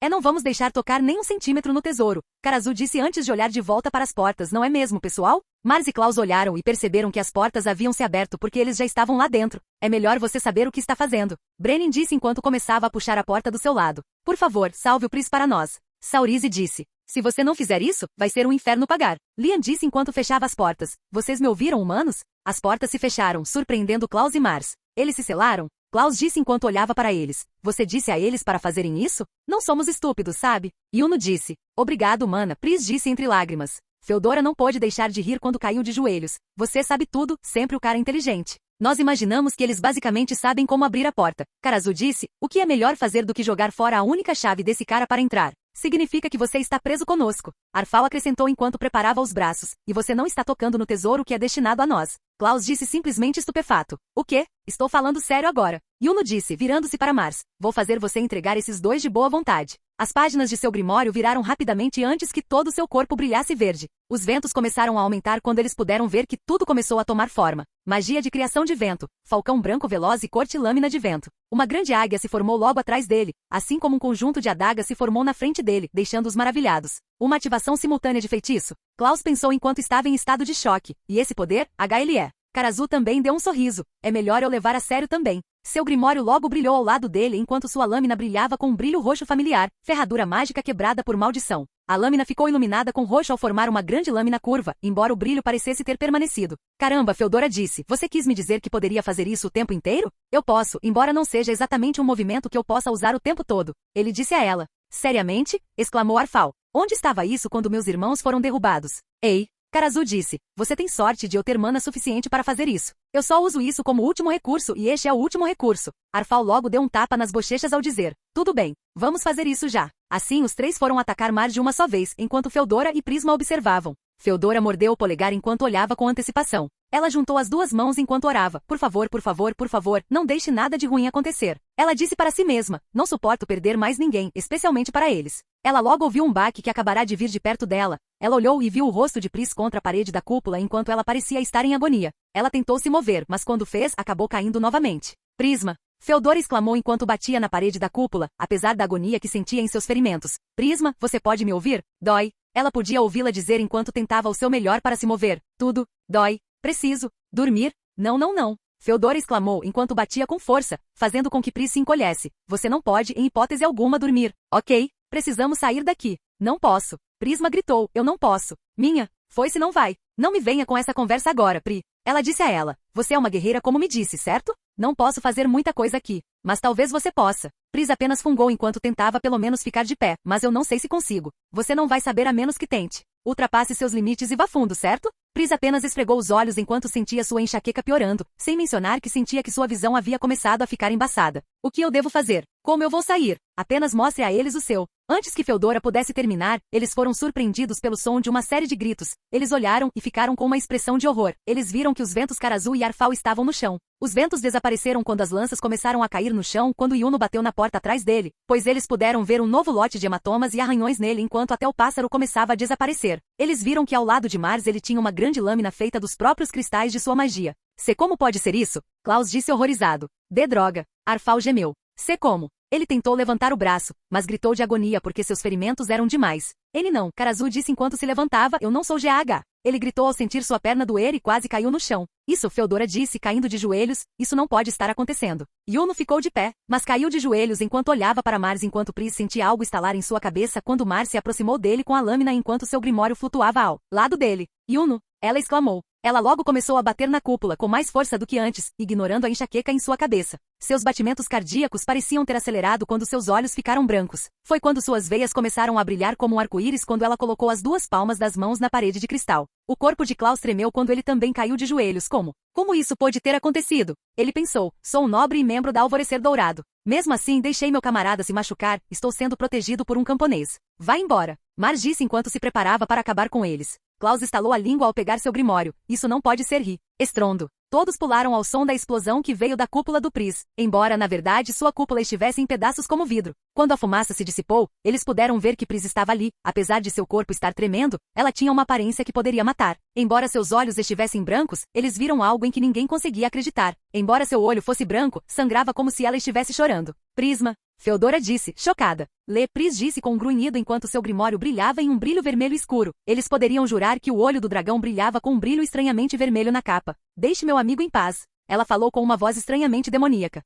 Não vamos deixar tocar nem um centímetro no tesouro. Karazu disse antes de olhar de volta para as portas, não é mesmo, pessoal? Mars e Klaus olharam e perceberam que as portas haviam se aberto porque eles já estavam lá dentro. É melhor você saber o que está fazendo. Brenin disse enquanto começava a puxar a porta do seu lado. Por favor, salve o Pris para nós. Saurize disse. Se você não fizer isso, vai ser um inferno pagar. Lian disse enquanto fechava as portas. Vocês me ouviram, humanos? As portas se fecharam, surpreendendo Klaus e Mars. Eles se selaram? Klaus disse enquanto olhava para eles. Você disse a eles para fazerem isso? Não somos estúpidos, sabe? Yuno disse. Obrigado, mana. Pris disse entre lágrimas. Feodora não pôde deixar de rir quando caiu de joelhos. Você sabe tudo, sempre o cara inteligente. Nós imaginamos que eles basicamente sabem como abrir a porta. Karazu disse, o que é melhor fazer do que jogar fora a única chave desse cara para entrar? Significa que você está preso conosco. Arfal acrescentou enquanto preparava os braços. E você não está tocando no tesouro que é destinado a nós. Klaus disse simplesmente estupefato. O quê? Estou falando sério agora. Yuno disse, virando-se para Mars. Vou fazer você entregar esses dois de boa vontade. As páginas de seu grimório viraram rapidamente antes que todo seu corpo brilhasse verde. Os ventos começaram a aumentar quando eles puderam ver que tudo começou a tomar forma. Magia de criação de vento, falcão branco veloz e corte lâmina de vento. Uma grande águia se formou logo atrás dele, assim como um conjunto de adagas se formou na frente dele, deixando-os maravilhados. Uma ativação simultânea de feitiço. Klaus pensou enquanto estava em estado de choque. E esse poder, HLE. Karazu também deu um sorriso. É melhor eu levar a sério também. Seu grimório logo brilhou ao lado dele enquanto sua lâmina brilhava com um brilho roxo familiar, ferradura mágica quebrada por maldição. A lâmina ficou iluminada com roxo ao formar uma grande lâmina curva, embora o brilho parecesse ter permanecido. Caramba, Feodora disse, você quis me dizer que poderia fazer isso o tempo inteiro? Eu posso, embora não seja exatamente um movimento que eu possa usar o tempo todo. Ele disse a ela. Seriamente? Exclamou Arfal. Onde estava isso quando meus irmãos foram derrubados? Ei! Karazu disse, você tem sorte de eu ter mana suficiente para fazer isso. Eu só uso isso como último recurso e este é o último recurso. Arfal logo deu um tapa nas bochechas ao dizer, tudo bem, vamos fazer isso já. Assim os três foram atacar Mar de uma só vez, enquanto Feodora e Prisma observavam. Feodora mordeu o polegar enquanto olhava com antecipação. Ela juntou as duas mãos enquanto orava. Por favor, por favor, por favor, não deixe nada de ruim acontecer. Ela disse para si mesma, não suporto perder mais ninguém, especialmente para eles. Ela logo ouviu um baque que acabará de vir de perto dela. Ela olhou e viu o rosto de Pris contra a parede da cúpula enquanto ela parecia estar em agonia. Ela tentou se mover, mas quando fez, acabou caindo novamente. Prisma! Feodora exclamou enquanto batia na parede da cúpula, apesar da agonia que sentia em seus ferimentos. Prisma, você pode me ouvir? Dói. Ela podia ouvi-la dizer enquanto tentava o seu melhor para se mover. Tudo. Dói. Preciso. Dormir? Não, não, não. Feodora exclamou enquanto batia com força, fazendo com que Pris se encolhesse. Você não pode, em hipótese alguma, dormir. Ok. Precisamos sair daqui. Não posso. Prisma gritou. Eu não posso. Minha. Foi-se não vai. Não me venha com essa conversa agora, Pri. Ela disse a ela. Você é uma guerreira como me disse, certo? Não posso fazer muita coisa aqui. Mas talvez você possa. Pris apenas fungou enquanto tentava pelo menos ficar de pé, mas eu não sei se consigo. Você não vai saber a menos que tente. Ultrapasse seus limites e vá fundo, certo? Pris apenas esfregou os olhos enquanto sentia sua enxaqueca piorando, sem mencionar que sentia que sua visão havia começado a ficar embaçada. O que eu devo fazer? Como eu vou sair? Apenas mostre a eles o seu. Antes que Feodora pudesse terminar, eles foram surpreendidos pelo som de uma série de gritos. Eles olharam e ficaram com uma expressão de horror. Eles viram que os ventos Karazu e Arfal estavam no chão. Os ventos desapareceram quando as lanças começaram a cair no chão quando Yuno bateu na porta atrás dele, pois eles puderam ver um novo lote de hematomas e arranhões nele enquanto até o pássaro começava a desaparecer. Eles viram que ao lado de Mars ele tinha uma grande lâmina feita dos próprios cristais de sua magia. Se como pode ser isso? Klaus disse horrorizado. De droga. Arfal gemeu. Se como? Ele tentou levantar o braço, mas gritou de agonia porque seus ferimentos eram demais. Ele não, Karazu disse enquanto se levantava, eu não sou GH. Ele gritou ao sentir sua perna doer e quase caiu no chão. Isso, Feodora disse, caindo de joelhos, isso não pode estar acontecendo. Yuno ficou de pé, mas caiu de joelhos enquanto olhava para Mars enquanto Pris sentia algo estalar em sua cabeça quando Mars se aproximou dele com a lâmina enquanto seu grimório flutuava ao lado dele. Yuno! Ela exclamou. Ela logo começou a bater na cúpula com mais força do que antes, ignorando a enxaqueca em sua cabeça. Seus batimentos cardíacos pareciam ter acelerado quando seus olhos ficaram brancos. Foi quando suas veias começaram a brilhar como um arco-íris quando ela colocou as duas palmas das mãos na parede de cristal. O corpo de Klaus tremeu quando ele também caiu de joelhos. Como isso pode ter acontecido? Ele pensou, sou um nobre e membro da Alvorecer Dourado. Mesmo assim, deixei meu camarada se machucar, estou sendo protegido por um camponês. Vá embora. Mars disse enquanto se preparava para acabar com eles. Klaus estalou a língua ao pegar seu grimório. Isso não pode ser estrondo. Todos pularam ao som da explosão que veio da cúpula do Pris, embora na verdade sua cúpula estivesse em pedaços como vidro. Quando a fumaça se dissipou, eles puderam ver que Pris estava ali. Apesar de seu corpo estar tremendo, ela tinha uma aparência que poderia matar. Embora seus olhos estivessem brancos, eles viram algo em que ninguém conseguia acreditar. Embora seu olho fosse branco, sangrava como se ela estivesse chorando. Prisma. Feodora disse, chocada. Pris disse com um grunhido enquanto seu grimório brilhava em um brilho vermelho escuro. Eles poderiam jurar que o olho do dragão brilhava com um brilho estranhamente vermelho na capa. Deixe meu amigo em paz. Ela falou com uma voz estranhamente demoníaca.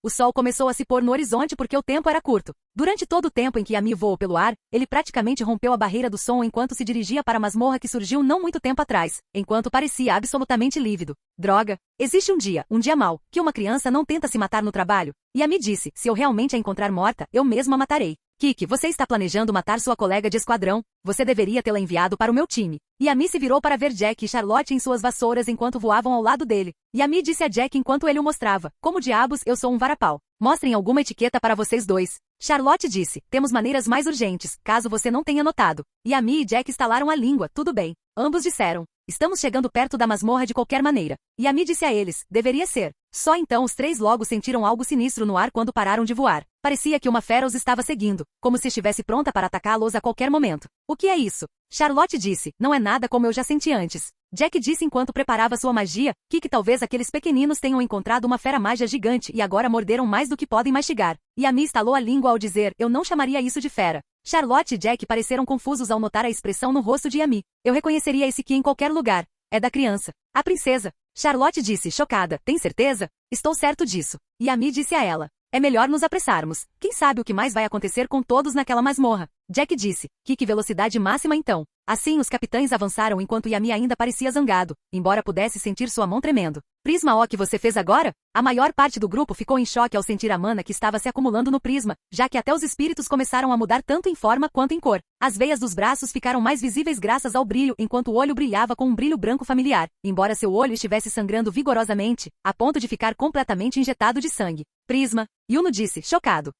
O sol começou a se pôr no horizonte porque o tempo era curto. Durante todo o tempo em que Yami voou pelo ar, ele praticamente rompeu a barreira do som enquanto se dirigia para a masmorra que surgiu não muito tempo atrás, enquanto parecia absolutamente lívido. Droga! Existe um dia mau, que uma criança não tenta se matar no trabalho. Yami disse, se eu realmente a encontrar morta, eu mesma a matarei. Kiki, você está planejando matar sua colega de esquadrão? Você deveria tê-la enviado para o meu time. Yami se virou para ver Jack e Charlotte em suas vassouras enquanto voavam ao lado dele. Yami disse a Jack enquanto ele o mostrava. Como diabos, eu sou um varapau. Mostrem alguma etiqueta para vocês dois. Charlotte disse, temos maneiras mais urgentes, caso você não tenha notado. Yami e Jack estalaram a língua, tudo bem. Ambos disseram, estamos chegando perto da masmorra de qualquer maneira. Yami disse a eles, deveria ser. Só então os três logo sentiram algo sinistro no ar quando pararam de voar. Parecia que uma fera os estava seguindo, como se estivesse pronta para atacá-los a qualquer momento. O que é isso? Charlotte disse, não é nada como eu já senti antes. Jack disse enquanto preparava sua magia, que talvez aqueles pequeninos tenham encontrado uma fera mágica gigante e agora morderam mais do que podem mastigar. Yami estalou a língua ao dizer, eu não chamaria isso de fera. Charlotte e Jack pareceram confusos ao notar a expressão no rosto de Yami. Eu reconheceria esse Ki em qualquer lugar. É da criança. A princesa. Charlotte disse, chocada, tem certeza? Estou certo disso. Yami disse a ela. É melhor nos apressarmos. Quem sabe o que mais vai acontecer com todos naquela masmorra? Jack disse. Que velocidade máxima então? Assim os capitães avançaram enquanto Yami ainda parecia zangado, embora pudesse sentir sua mão tremendo. Prisma, o que você fez agora? A maior parte do grupo ficou em choque ao sentir a mana que estava se acumulando no prisma, já que até os espíritos começaram a mudar tanto em forma quanto em cor. As veias dos braços ficaram mais visíveis graças ao brilho, enquanto o olho brilhava com um brilho branco familiar, embora seu olho estivesse sangrando vigorosamente, a ponto de ficar completamente injetado de sangue. Prisma. Yuno disse, chocado.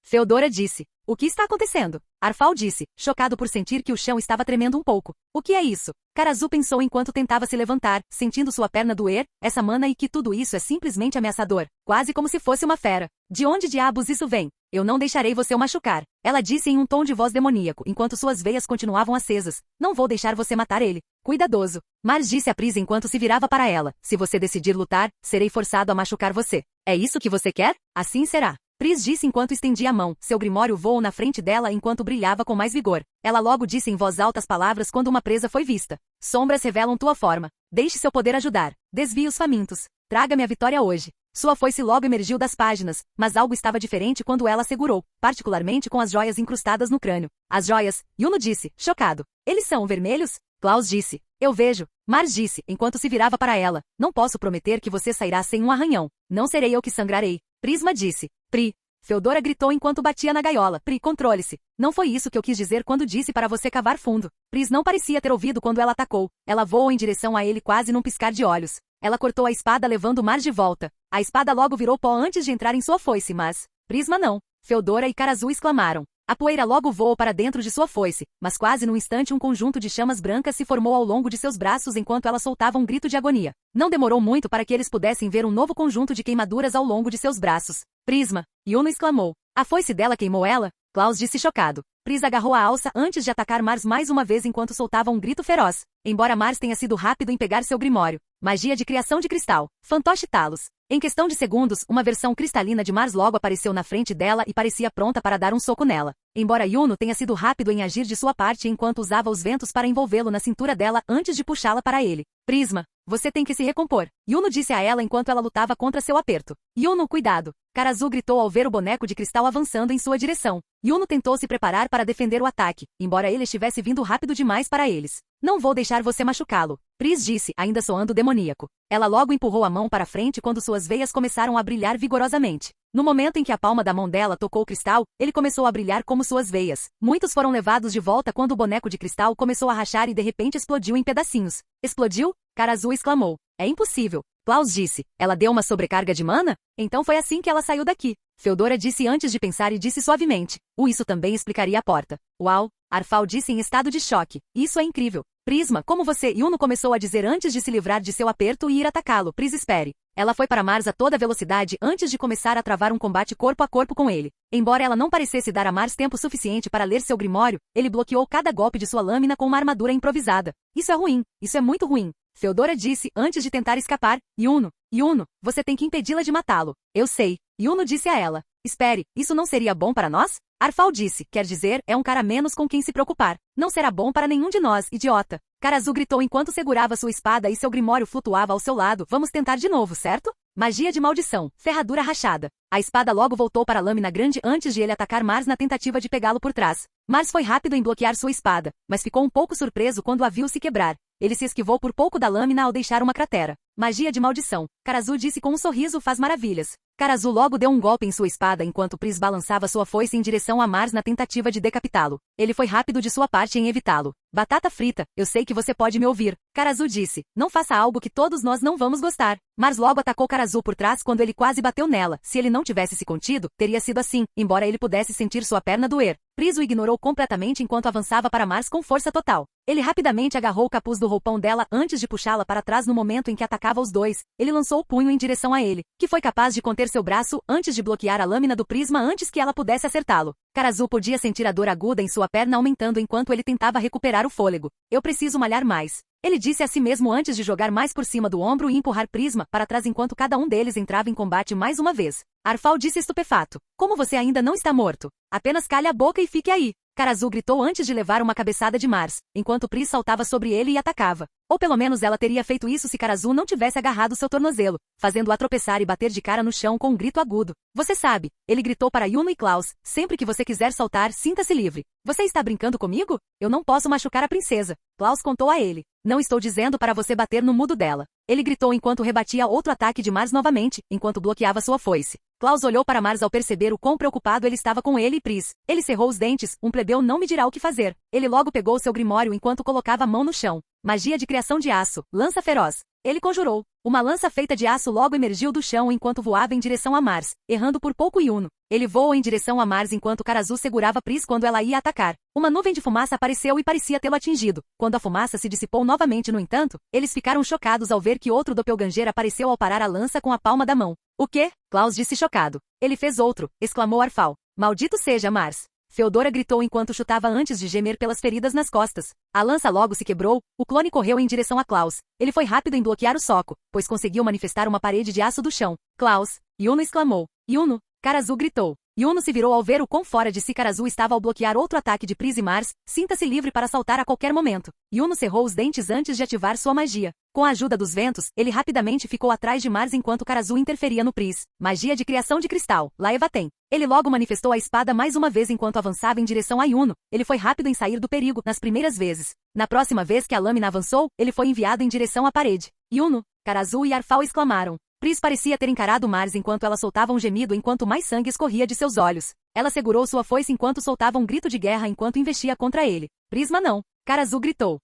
Feodora disse. O que está acontecendo? Arfal disse, chocado por sentir que o chão estava tremendo um pouco. O que é isso? Karazu pensou enquanto tentava se levantar, sentindo sua perna doer, essa mana e que tudo isso é simplesmente ameaçador, quase como se fosse uma fera. De onde diabos isso vem? Eu não deixarei você o machucar. Ela disse em um tom de voz demoníaco, enquanto suas veias continuavam acesas. Não vou deixar você matar ele. Cuidadoso. Mars disse a Pris enquanto se virava para ela. Se você decidir lutar, serei forçado a machucar você. É isso que você quer? Assim será. Pris disse enquanto estendia a mão. Seu grimório voou na frente dela enquanto brilhava com mais vigor. Ela logo disse em voz alta as palavras quando uma presa foi vista. Sombras revelam tua forma. Deixe seu poder ajudar. Desvie os famintos. Traga-me a vitória hoje. Sua foice logo emergiu das páginas, mas algo estava diferente quando ela segurou, particularmente com as joias incrustadas no crânio. As joias, Yuno disse, chocado. Eles são vermelhos? Klaus disse. Eu vejo. Mars disse, enquanto se virava para ela. Não posso prometer que você sairá sem um arranhão. Não serei eu que sangrarei. Prisma disse. Pri. Feodora gritou enquanto batia na gaiola. Pri, controle-se. Não foi isso que eu quis dizer quando disse para você cavar fundo. Pris não parecia ter ouvido quando ela atacou. Ela voou em direção a ele quase num piscar de olhos. Ela cortou a espada levando Mars de volta. A espada logo virou pó antes de entrar em sua foice, mas... Prisma não. Feodora e Karazu exclamaram. A poeira logo voou para dentro de sua foice, mas quase num instante um conjunto de chamas brancas se formou ao longo de seus braços enquanto ela soltava um grito de agonia. Não demorou muito para que eles pudessem ver um novo conjunto de queimaduras ao longo de seus braços. Prisma! Yuno exclamou. A foice dela queimou ela? Klaus disse chocado. Pris agarrou a alça antes de atacar Mars mais uma vez enquanto soltava um grito feroz. Embora Mars tenha sido rápido em pegar seu grimório. Magia de criação de cristal. Fantoche Talos. Em questão de segundos, uma versão cristalina de Mars logo apareceu na frente dela e parecia pronta para dar um soco nela. Embora Yuno tenha sido rápido em agir de sua parte enquanto usava os ventos para envolvê-lo na cintura dela antes de puxá-la para ele. Prisma, você tem que se recompor. Yuno disse a ela enquanto ela lutava contra seu aperto. Yuno, cuidado. Karazu gritou ao ver o boneco de cristal avançando em sua direção. Yuno tentou se preparar para defender o ataque, embora ele estivesse vindo rápido demais para eles. Não vou deixar você machucá-lo. Pris disse, ainda soando demoníaco. Ela logo empurrou a mão para frente quando suas veias começaram a brilhar vigorosamente. No momento em que a palma da mão dela tocou o cristal, ele começou a brilhar como suas veias. Muitos foram levados de volta quando o boneco de cristal começou a rachar e de repente explodiu em pedacinhos. Explodiu? Karazu exclamou. É impossível. Klaus disse. Ela deu uma sobrecarga de mana? Então foi assim que ela saiu daqui. Feodora disse antes de pensar e disse suavemente. Isso também explicaria a porta. Uau! Arfal disse em estado de choque. Isso é incrível. Prisma, como você... Yuno começou a dizer antes de se livrar de seu aperto e ir atacá-lo. Pris, espere. Ela foi para Mars a toda velocidade antes de começar a travar um combate corpo a corpo com ele. Embora ela não parecesse dar a Mars tempo suficiente para ler seu grimório, ele bloqueou cada golpe de sua lâmina com uma armadura improvisada. Isso é ruim. Isso é muito ruim. Feodora disse antes de tentar escapar. Yuno, você tem que impedi-la de matá-lo. Eu sei. Yuno disse a ela. Espere, isso não seria bom para nós? Arfal disse, quer dizer, é um cara menos com quem se preocupar. Não será bom para nenhum de nós, idiota. Karazu gritou enquanto segurava sua espada e seu grimório flutuava ao seu lado. Vamos tentar de novo, certo? Magia de maldição, ferradura rachada. A espada logo voltou para a lâmina grande antes de ele atacar Mars na tentativa de pegá-lo por trás. Mars foi rápido em bloquear sua espada, mas ficou um pouco surpreso quando a viu se quebrar. Ele se esquivou por pouco da lâmina ao deixar uma cratera. Magia de maldição. Karazu disse com um sorriso faz maravilhas. Karazu logo deu um golpe em sua espada enquanto Pris balançava sua foice em direção a Mars na tentativa de decapitá-lo. Ele foi rápido de sua parte em evitá-lo. Batata frita, eu sei que você pode me ouvir. Karazu disse, não faça algo que todos nós não vamos gostar. Mars logo atacou Karazu por trás quando ele quase bateu nela. Se ele não tivesse se contido, teria sido assim, embora ele pudesse sentir sua perna doer. Pris o ignorou completamente enquanto avançava para Mars com força total. Ele rapidamente agarrou o capuz do roupão dela antes de puxá-la para trás no momento em que atacava os dois. Ele lançou o punho em direção a ele, que foi capaz de conter seu braço antes de bloquear a lâmina do prisma antes que ela pudesse acertá-lo. Karazu podia sentir a dor aguda em sua perna aumentando enquanto ele tentava recuperar o fôlego. Eu preciso malhar mais. Ele disse a si mesmo antes de jogar mais por cima do ombro e empurrar Prisma para trás enquanto cada um deles entrava em combate mais uma vez. Arfal disse estupefato. Como você ainda não está morto? Apenas calhe a boca e fique aí. Karazu gritou antes de levar uma cabeçada de Mars, enquanto Pris saltava sobre ele e atacava. Ou pelo menos ela teria feito isso se Karazu não tivesse agarrado seu tornozelo, fazendo-a tropeçar e bater de cara no chão com um grito agudo. Você sabe, ele gritou para Yuno e Klaus, sempre que você quiser saltar, sinta-se livre. Você está brincando comigo? Eu não posso machucar a princesa. Klaus contou a ele. Não estou dizendo para você bater no mudo dela. Ele gritou enquanto rebatia outro ataque de Mars novamente, enquanto bloqueava sua foice. Klaus olhou para Mars ao perceber o quão preocupado ele estava com ele e Pris. Ele cerrou os dentes, um plebeu não me dirá o que fazer. Ele logo pegou seu grimório enquanto colocava a mão no chão. Magia de criação de aço, lança feroz. Ele conjurou. Uma lança feita de aço logo emergiu do chão enquanto voava em direção a Mars, errando por pouco Yuno. Ele voou em direção a Mars enquanto Karazu segurava Pris quando ela ia atacar. Uma nuvem de fumaça apareceu e parecia tê-lo atingido. Quando a fumaça se dissipou novamente, no entanto, eles ficaram chocados ao ver que outro doppelganger apareceu ao parar a lança com a palma da mão. O quê? Klaus disse chocado. Ele fez outro, exclamou Arfal. Maldito seja Mars. Feodora gritou enquanto chutava antes de gemer pelas feridas nas costas. A lança logo se quebrou, o clone correu em direção a Klaus. Ele foi rápido em bloquear o soco, pois conseguiu manifestar uma parede de aço do chão. Klaus! Yuno exclamou. Yuno! Karazu gritou. Yuno se virou ao ver o quão fora de si Karazu estava ao bloquear outro ataque de Pris e Mars. Sinta-se livre para saltar a qualquer momento. Yuno cerrou os dentes antes de ativar sua magia. Com a ajuda dos ventos, ele rapidamente ficou atrás de Mars enquanto Karazu interferia no Pris. Magia de criação de cristal, Laevaten. Ele logo manifestou a espada mais uma vez enquanto avançava em direção a Yuno. Ele foi rápido em sair do perigo nas primeiras vezes. Na próxima vez que a lâmina avançou, ele foi enviado em direção à parede. Yuno, Karazu e Arfal exclamaram. Pris parecia ter encarado Mars enquanto ela soltava um gemido enquanto mais sangue escorria de seus olhos. Ela segurou sua foice enquanto soltava um grito de guerra enquanto investia contra ele. Prisma não. Karazu gritou.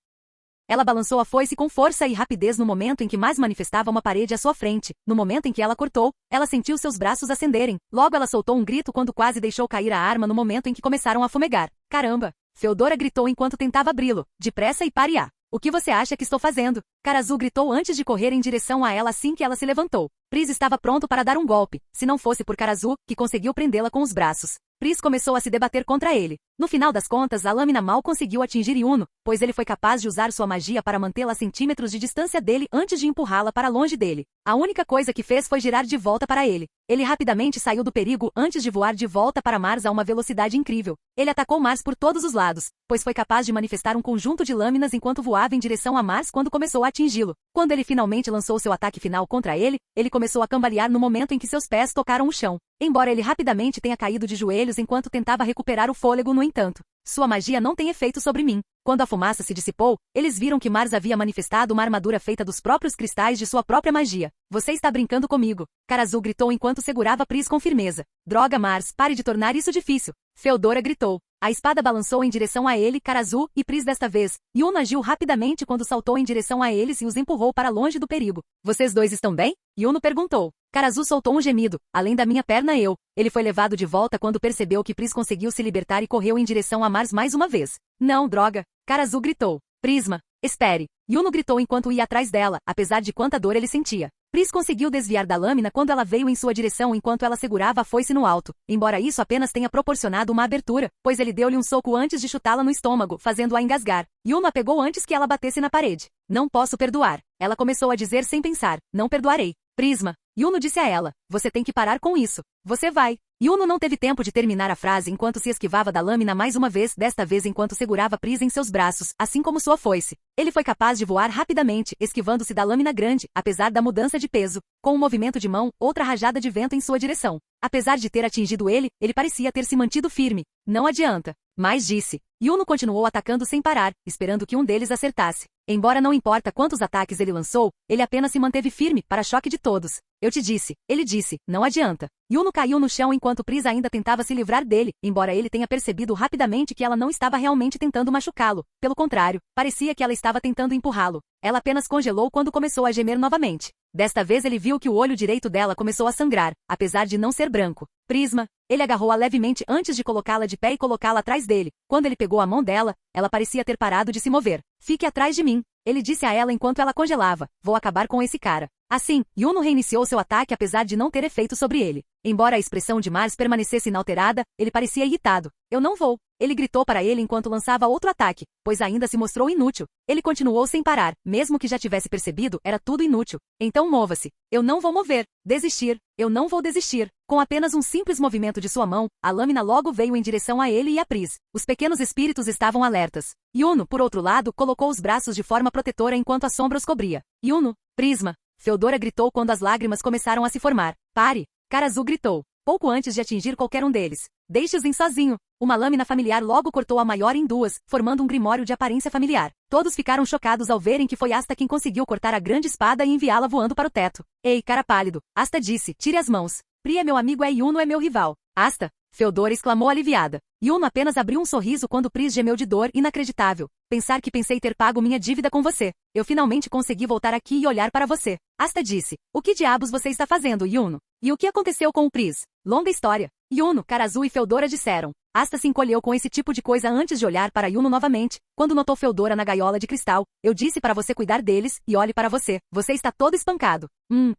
Ela balançou a foice com força e rapidez no momento em que Mars manifestava uma parede à sua frente. No momento em que ela cortou, ela sentiu seus braços acenderem. Logo ela soltou um grito quando quase deixou cair a arma no momento em que começaram a fumegar. Caramba! Feodora gritou enquanto tentava abri-lo. Depressa e pare-a. O que você acha que estou fazendo? Karazu gritou antes de correr em direção a ela assim que ela se levantou. Pris estava pronto para dar um golpe, se não fosse por Karazu, que conseguiu prendê-la com os braços. Pris começou a se debater contra ele. No final das contas, a lâmina mal conseguiu atingir Yuno, pois ele foi capaz de usar sua magia para mantê-la a centímetros de distância dele antes de empurrá-la para longe dele. A única coisa que fez foi girar de volta para ele. Ele rapidamente saiu do perigo antes de voar de volta para Mars a uma velocidade incrível. Ele atacou Mars por todos os lados, pois foi capaz de manifestar um conjunto de lâminas enquanto voava em direção a Mars quando começou a atingi-lo. Quando ele finalmente lançou seu ataque final contra ele começou a cambalear no momento em que seus pés tocaram o chão. Embora ele rapidamente tenha caído de joelhos enquanto tentava recuperar o fôlego, no entanto, sua magia não tem efeito sobre mim. Quando a fumaça se dissipou, eles viram que Mars havia manifestado uma armadura feita dos próprios cristais de sua própria magia. Você está brincando comigo. Karazu gritou enquanto segurava Pris com firmeza. Droga, Mars, pare de tornar isso difícil. Feodora gritou. A espada balançou em direção a ele, Karazu e Pris desta vez. Yuno agiu rapidamente quando saltou em direção a eles e os empurrou para longe do perigo. Vocês dois estão bem? Yuno perguntou. Karazu soltou um gemido. Além da minha perna Ele foi levado de volta quando percebeu que Pris conseguiu se libertar e correu em direção a Mars mais uma vez. Não, droga. Karazu gritou. Prisma, espere. Yuno gritou enquanto ia atrás dela, apesar de quanta dor ele sentia. Pris conseguiu desviar da lâmina quando ela veio em sua direção enquanto ela segurava a foice no alto, embora isso apenas tenha proporcionado uma abertura, pois ele deu-lhe um soco antes de chutá-la no estômago, fazendo-a engasgar. Yuno a pegou antes que ela batesse na parede. Não posso perdoar. Ela começou a dizer sem pensar. Não perdoarei. Prisma. Yuno disse a ela. Você tem que parar com isso. Você vai. Yuno não teve tempo de terminar a frase enquanto se esquivava da lâmina mais uma vez, desta vez enquanto segurava Pris em seus braços, assim como sua foice. Ele foi capaz de voar rapidamente, esquivando-se da lâmina grande, apesar da mudança de peso. Com um movimento de mão, outra rajada de vento em sua direção. Apesar de ter atingido ele parecia ter se mantido firme. Não adianta. Mas disse. Yuno continuou atacando sem parar, esperando que um deles acertasse. Embora não importa quantos ataques ele lançou, ele apenas se manteve firme, para choque de todos. Eu te disse, ele disse, não adianta. Yuno caiu no chão enquanto Pris ainda tentava se livrar dele, embora ele tenha percebido rapidamente que ela não estava realmente tentando machucá-lo. Pelo contrário, parecia que ela estava tentando empurrá-lo. Ela apenas congelou quando começou a gemer novamente. Desta vez ele viu que o olho direito dela começou a sangrar, apesar de não ser branco. Prisma. Ele agarrou-a levemente antes de colocá-la de pé e colocá-la atrás dele. Quando ele pegou a mão dela, ela parecia ter parado de se mover. Fique atrás de mim. Ele disse a ela enquanto ela congelava. Vou acabar com esse cara. Assim, Yuno reiniciou seu ataque apesar de não ter efeito sobre ele. Embora a expressão de Mars permanecesse inalterada, ele parecia irritado. Eu não vou. Ele gritou para ele enquanto lançava outro ataque, pois ainda se mostrou inútil. Ele continuou sem parar, mesmo que já tivesse percebido, era tudo inútil. Então mova-se. Eu não vou mover. Desistir. Eu não vou desistir. Com apenas um simples movimento de sua mão, a lâmina logo veio em direção a ele e a Pris. Os pequenos espíritos estavam alertas. Yuno, por outro lado, colocou os braços de forma protetora enquanto a sombra os cobria. Yuno, Prisma. Feodora gritou quando as lágrimas começaram a se formar. Pare! Karazu gritou, pouco antes de atingir qualquer um deles. Deixe-os em sozinho. Uma lâmina familiar logo cortou a maior em duas, formando um grimório de aparência familiar. Todos ficaram chocados ao verem que foi Asta quem conseguiu cortar a grande espada e enviá-la voando para o teto. Ei, cara pálido. Asta disse, tire as mãos. Pri é meu amigo e Yuno é meu rival. Asta. Feodora exclamou aliviada. Yuno apenas abriu um sorriso quando Pris gemeu de dor inacreditável. Pensar que pensei ter pago minha dívida com você. Eu finalmente consegui voltar aqui e olhar para você. Asta disse. O que diabos você está fazendo, Yuno? E o que aconteceu com o Pris? Longa história. Yuno, Karazu e Feodora disseram. Asta se encolheu com esse tipo de coisa antes de olhar para Yuno novamente, quando notou Feodora na gaiola de cristal. Eu disse para você cuidar deles, e olhe para você. Você está todo espancado.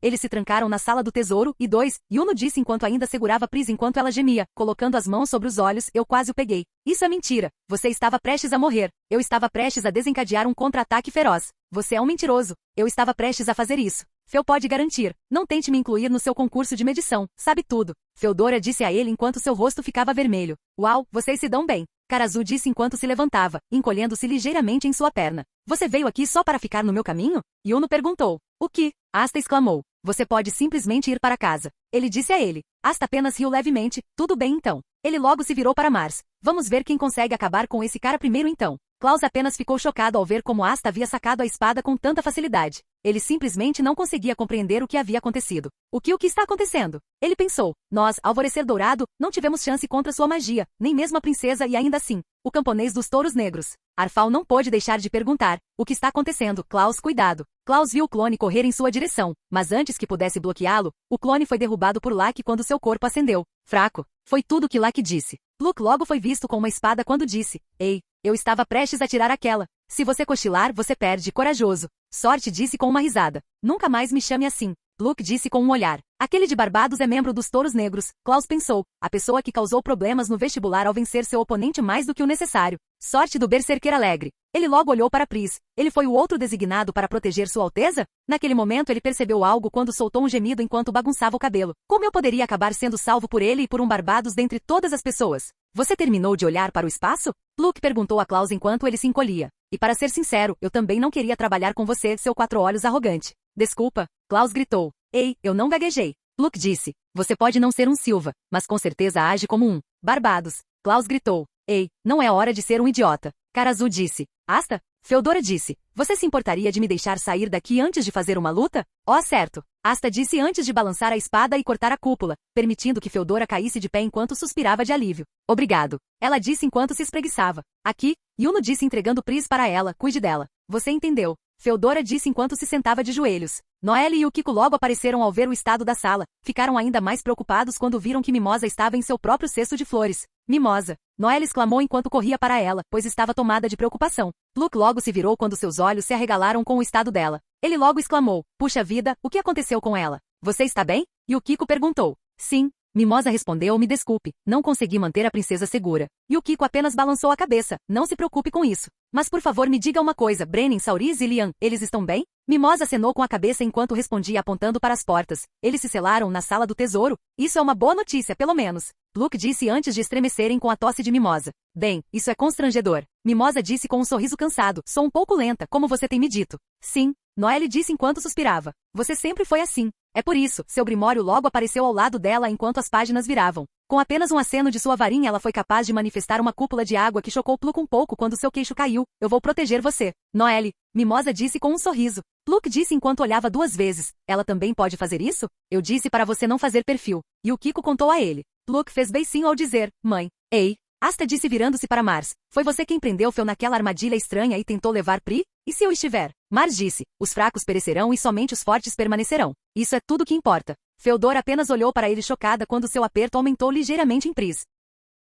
Eles se trancaram na sala do tesouro, e Yuno disse enquanto ainda segurava Pris enquanto ela gemia, colocando as mãos sobre os olhos, eu quase o peguei. Isso é mentira. Você estava prestes a morrer. Eu estava prestes a desencadear um contra-ataque feroz. Você é um mentiroso. Eu estava prestes a fazer isso. Feu pode garantir. Não tente me incluir no seu concurso de medição. Sabe tudo. Feodora disse a ele enquanto seu rosto ficava vermelho. Uau, vocês se dão bem. Karazu disse enquanto se levantava, encolhendo-se ligeiramente em sua perna. Você veio aqui só para ficar no meu caminho? Yuno perguntou. O que? Asta exclamou. Você pode simplesmente ir para casa. Ele disse a ele. Asta apenas riu levemente. Tudo bem então. Ele logo se virou para Mars. Vamos ver quem consegue acabar com esse cara primeiro então. Klaus apenas ficou chocado ao ver como Asta havia sacado a espada com tanta facilidade. Ele simplesmente não conseguia compreender o que havia acontecido. O que está acontecendo? Ele pensou. Nós, Alvorecer Dourado, não tivemos chance contra sua magia, nem mesmo a princesa e ainda assim, o camponês dos touros negros. Arfal não pôde deixar de perguntar. O que está acontecendo? Klaus, cuidado. Klaus viu o clone correr em sua direção, mas antes que pudesse bloqueá-lo, o clone foi derrubado por Lak quando seu corpo acendeu. Fraco. Foi tudo que Lak disse. Pluk logo foi visto com uma espada quando disse. Ei, eu estava prestes a tirar aquela. Se você cochilar, você perde, corajoso. Sorte disse com uma risada. Nunca mais me chame assim. Pluk disse com um olhar. Aquele de Barbados é membro dos Touros Negros. Klaus pensou. A pessoa que causou problemas no vestibular ao vencer seu oponente mais do que o necessário. Sorte do berserker alegre. Ele logo olhou para Pris. Ele foi o outro designado para proteger Sua Alteza? Naquele momento ele percebeu algo quando soltou um gemido enquanto bagunçava o cabelo. Como eu poderia acabar sendo salvo por ele e por um Barbados dentre todas as pessoas? Você terminou de olhar para o espaço? Pluk perguntou a Klaus enquanto ele se encolhia. E para ser sincero, eu também não queria trabalhar com você, seu quatro olhos arrogante. Desculpa. Klaus gritou. Ei, eu não gaguejei. Pluk disse. Você pode não ser um Silva, mas com certeza age como um. Barbados. Klaus gritou. Ei, não é hora de ser um idiota. Karazu disse. Asta? Feodora disse. Você se importaria de me deixar sair daqui antes de fazer uma luta? Oh, certo. Asta disse antes de balançar a espada e cortar a cúpula, permitindo que Feodora caísse de pé enquanto suspirava de alívio. Obrigado. Ela disse enquanto se espreguiçava. Aqui, Yuno disse entregando Pris para ela, cuide dela. Você entendeu. Feodora disse enquanto se sentava de joelhos. Noelle e o Kiko logo apareceram ao ver o estado da sala. Ficaram ainda mais preocupados quando viram que Mimosa estava em seu próprio cesto de flores. Mimosa. Noelle exclamou enquanto corria para ela, pois estava tomada de preocupação. Pluk logo se virou quando seus olhos se arregalaram com o estado dela. Ele logo exclamou. Puxa vida, o que aconteceu com ela? Você está bem? E o Kiko perguntou. Sim. Mimosa respondeu, me desculpe, não consegui manter a princesa segura. E o Kiko apenas balançou a cabeça, não se preocupe com isso. Mas por favor me diga uma coisa, Brenin, Sauriz e Lian, eles estão bem? Mimosa acenou com a cabeça enquanto respondia apontando para as portas. Eles se selaram na sala do tesouro? Isso é uma boa notícia, pelo menos. Pluk disse antes de estremecerem com a tosse de Mimosa. Bem, isso é constrangedor. Mimosa disse com um sorriso cansado, sou um pouco lenta, como você tem me dito. Sim. Noelle disse enquanto suspirava. Você sempre foi assim. É por isso, seu grimório logo apareceu ao lado dela enquanto as páginas viravam. Com apenas um aceno de sua varinha ela foi capaz de manifestar uma cúpula de água que chocou Pluk um pouco quando seu queixo caiu. Eu vou proteger você. Noelle. Mimosa disse com um sorriso. Pluk disse enquanto olhava duas vezes. Ela também pode fazer isso? Eu disse para você não fazer perfil. E o Kiko contou a ele. Pluk fez beicinho ao dizer, mãe. Ei. Asta disse virando-se para Mars. Foi você quem prendeu Fel naquela armadilha estranha e tentou levar Pri? E se eu estiver? Mars disse. Os fracos perecerão e somente os fortes permanecerão. Isso é tudo que importa. Feodora apenas olhou para ele chocada quando seu aperto aumentou ligeiramente em Pris.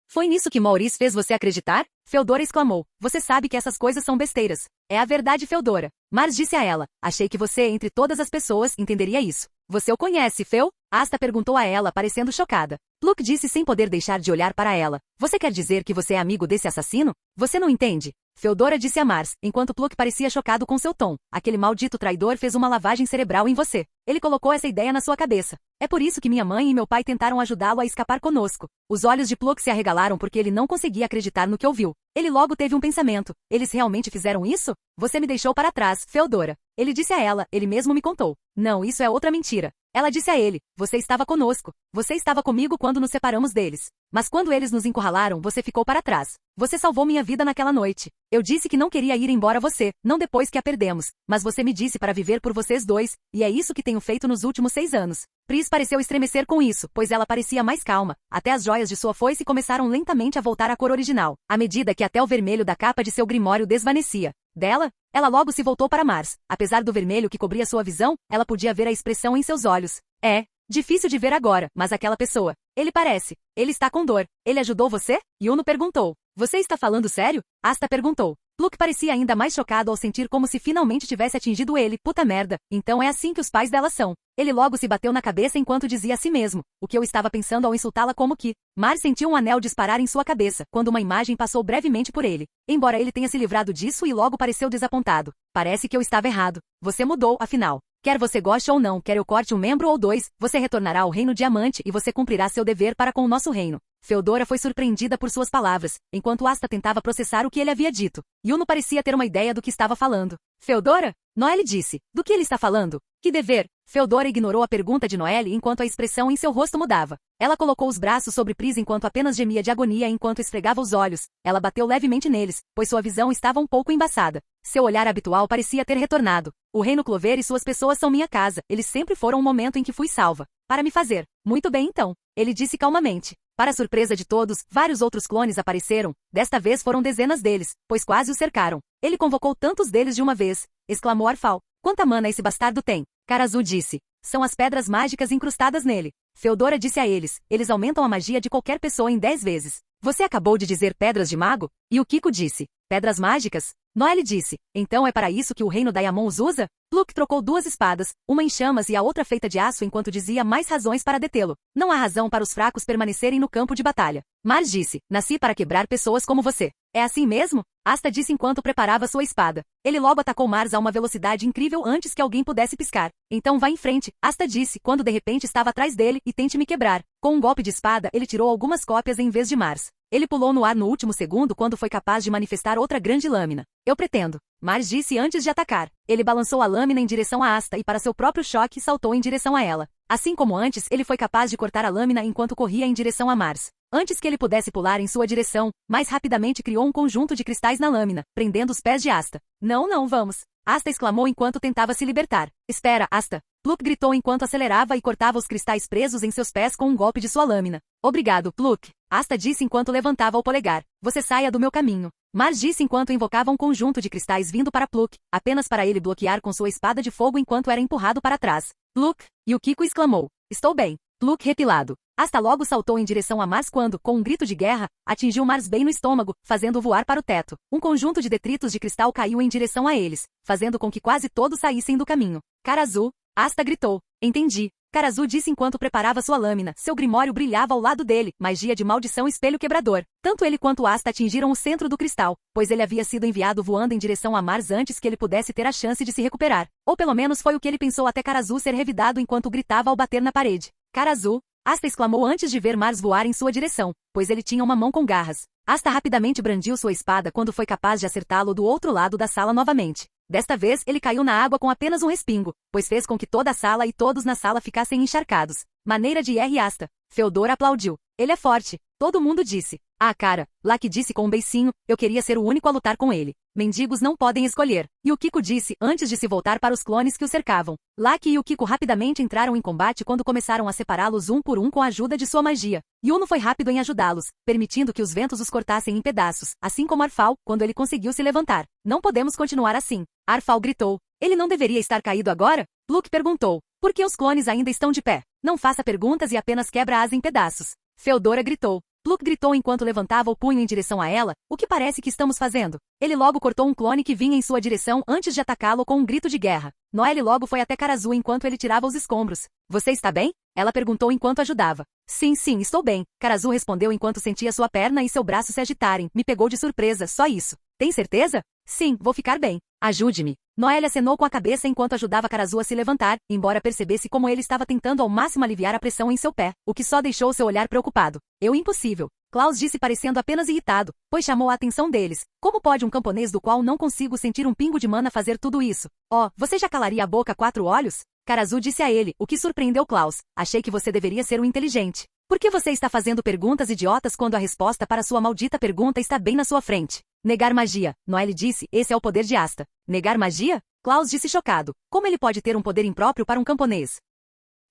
Foi nisso que Maurice fez você acreditar? Feodora exclamou. Você sabe que essas coisas são besteiras. É a verdade, Feodora. Mars disse a ela. Achei que você, entre todas as pessoas, entenderia isso. Você o conhece, Fel? Asta perguntou a ela, parecendo chocada. Pluk disse sem poder deixar de olhar para ela. Você quer dizer que você é amigo desse assassino? Você não entende? Feodora disse a Mars, enquanto Pluk parecia chocado com seu tom. Aquele maldito traidor fez uma lavagem cerebral em você. Ele colocou essa ideia na sua cabeça. É por isso que minha mãe e meu pai tentaram ajudá-lo a escapar conosco. Os olhos de Pluk se arregalaram porque ele não conseguia acreditar no que ouviu. Ele logo teve um pensamento. Eles realmente fizeram isso? Você me deixou para trás, Feodora. Ele disse a ela, ele mesmo me contou. Não, isso é outra mentira. Ela disse a ele, você estava conosco. Você estava comigo quando nos separamos deles. Mas quando eles nos encurralaram, você ficou para trás. Você salvou minha vida naquela noite. Eu disse que não queria ir embora você, não depois que a perdemos. Mas você me disse para viver por vocês dois, e é isso que tenho feito nos últimos 6 anos. Pris pareceu estremecer com isso, pois ela parecia mais calma. Até as joias de sua foice começaram lentamente a voltar à cor original, à medida que até o vermelho da capa de seu grimório desvanecia. Dela, ela logo se voltou para Mars. Apesar do vermelho que cobria sua visão, ela podia ver a expressão em seus olhos. É difícil de ver agora, mas aquela pessoa. Ele parece. Ele está com dor. Ele ajudou você? Yuno perguntou. Você está falando sério? Asta perguntou. Pluck parecia ainda mais chocado ao sentir como se finalmente tivesse atingido ele. Puta merda, então é assim que os pais dela são. Ele logo se bateu na cabeça enquanto dizia a si mesmo, o que eu estava pensando ao insultá-la como que. Mars sentiu um anel disparar em sua cabeça, quando uma imagem passou brevemente por ele. Embora ele tenha se livrado disso e logo pareceu desapontado. Parece que eu estava errado. Você mudou, afinal. Quer você goste ou não, quer eu corte um membro ou 2, você retornará ao Reino Diamante e você cumprirá seu dever para com o nosso reino. Feodora foi surpreendida por suas palavras, enquanto Asta tentava processar o que ele havia dito. Yuno parecia ter uma ideia do que estava falando. Feodora? Noelle disse. Do que ele está falando? Que dever? Feodora ignorou a pergunta de Noelle enquanto a expressão em seu rosto mudava. Ela colocou os braços sobre Pris enquanto apenas gemia de agonia enquanto esfregava os olhos. Ela bateu levemente neles, pois sua visão estava um pouco embaçada. Seu olhar habitual parecia ter retornado. O Reino Clover e suas pessoas são minha casa. Eles sempre foram um momento em que fui salva. Para me fazer. Muito bem então. Ele disse calmamente. Para a surpresa de todos, vários outros clones apareceram. Desta vez foram dezenas deles, pois quase o cercaram. Ele convocou tantos deles de uma vez, exclamou Arfal. Quanta mana esse bastardo tem? Karazu disse. São as pedras mágicas incrustadas nele. Feodora disse a eles. Eles aumentam a magia de qualquer pessoa em 10 vezes. Você acabou de dizer pedras de mago? E o Kiko disse. Pedras mágicas? Noelle disse. Então é para isso que o reino Diamond os usa? Pluck trocou 2 espadas, uma em chamas e a outra feita de aço enquanto dizia mais razões para detê-lo. Não há razão para os fracos permanecerem no campo de batalha. Mars disse. Nasci para quebrar pessoas como você. É assim mesmo? Asta disse enquanto preparava sua espada. Ele logo atacou Mars a uma velocidade incrível antes que alguém pudesse piscar. Então vá em frente, Asta disse quando de repente estava atrás dele e tente me quebrar. Com um golpe de espada ele tirou algumas cópias em vez de Mars. Ele pulou no ar no último segundo quando foi capaz de manifestar outra grande lâmina. Eu pretendo. Mars disse antes de atacar. Ele balançou a lâmina em direção a Asta e para seu próprio choque saltou em direção a ela. Assim como antes, ele foi capaz de cortar a lâmina enquanto corria em direção a Mars. Antes que ele pudesse pular em sua direção, mais rapidamente criou um conjunto de cristais na lâmina, prendendo os pés de Asta. Não, vamos. Asta exclamou enquanto tentava se libertar. Espera, Asta. Pluck gritou enquanto acelerava e cortava os cristais presos em seus pés com um golpe de sua lâmina. Obrigado, Pluck. Asta disse enquanto levantava o polegar. Você saia do meu caminho. Mars disse enquanto invocava um conjunto de cristais vindo para Pluck, apenas para ele bloquear com sua espada de fogo enquanto era empurrado para trás. Pluck! E o Kiko exclamou. Estou bem. Pluck repilado. Asta logo saltou em direção a Mars quando, com um grito de guerra, atingiu Mars bem no estômago, fazendo-o voar para o teto. Um conjunto de detritos de cristal caiu em direção a eles, fazendo com que quase todos saíssem do caminho. Karazu! Asta gritou. Entendi. Karazu disse enquanto preparava sua lâmina. Seu grimório brilhava ao lado dele, magia de maldição espelho quebrador. Tanto ele quanto Asta atingiram o centro do cristal, pois ele havia sido enviado voando em direção a Mars antes que ele pudesse ter a chance de se recuperar. Ou pelo menos foi o que ele pensou até Karazu ser revidado enquanto gritava ao bater na parede. Karazu! Asta exclamou antes de ver Mars voar em sua direção, pois ele tinha uma mão com garras. Asta rapidamente brandiu sua espada quando foi capaz de acertá-lo do outro lado da sala novamente. Desta vez, ele caiu na água com apenas um respingo, pois fez com que toda a sala e todos na sala ficassem encharcados. Maneira de ir Asta. Feodora aplaudiu. Ele é forte. Todo mundo disse. Ah, cara, Laki disse com um beicinho, eu queria ser o único a lutar com ele. Mendigos não podem escolher. E o Kiko disse antes de se voltar para os clones que o cercavam. Laki e o Kiko rapidamente entraram em combate quando começaram a separá-los um por um com a ajuda de sua magia. Yuno foi rápido em ajudá-los, permitindo que os ventos os cortassem em pedaços, assim como Arfal, quando ele conseguiu se levantar. Não podemos continuar assim. Arfal gritou. Ele não deveria estar caído agora? Pluck perguntou. Por que os clones ainda estão de pé? Não faça perguntas e apenas quebra-as em pedaços. Feodora gritou. Pluck gritou enquanto levantava o punho em direção a ela. O que parece que estamos fazendo? Ele logo cortou um clone que vinha em sua direção antes de atacá-lo com um grito de guerra. Noelle logo foi até Karazu enquanto ele tirava os escombros. Você está bem? Ela perguntou enquanto ajudava. Sim, estou bem. Karazu respondeu enquanto sentia sua perna e seu braço se agitarem. Me pegou de surpresa, só isso. Tem certeza? Sim, vou ficar bem. Ajude-me. Noelle acenou com a cabeça enquanto ajudava Karazu a se levantar, embora percebesse como ele estava tentando ao máximo aliviar a pressão em seu pé, o que só deixou seu olhar preocupado. Impossível. Klaus disse parecendo apenas irritado, pois chamou a atenção deles. Como pode um camponês do qual não consigo sentir um pingo de mana fazer tudo isso? Oh, você já calaria a boca a 4 olhos? Karazu disse a ele, o que surpreendeu Klaus. Achei que você deveria ser um inteligente. Por que você está fazendo perguntas idiotas quando a resposta para sua maldita pergunta está bem na sua frente? Negar magia. Noelle disse, esse é o poder de Asta. Negar magia? Klaus disse chocado. Como ele pode ter um poder impróprio para um camponês?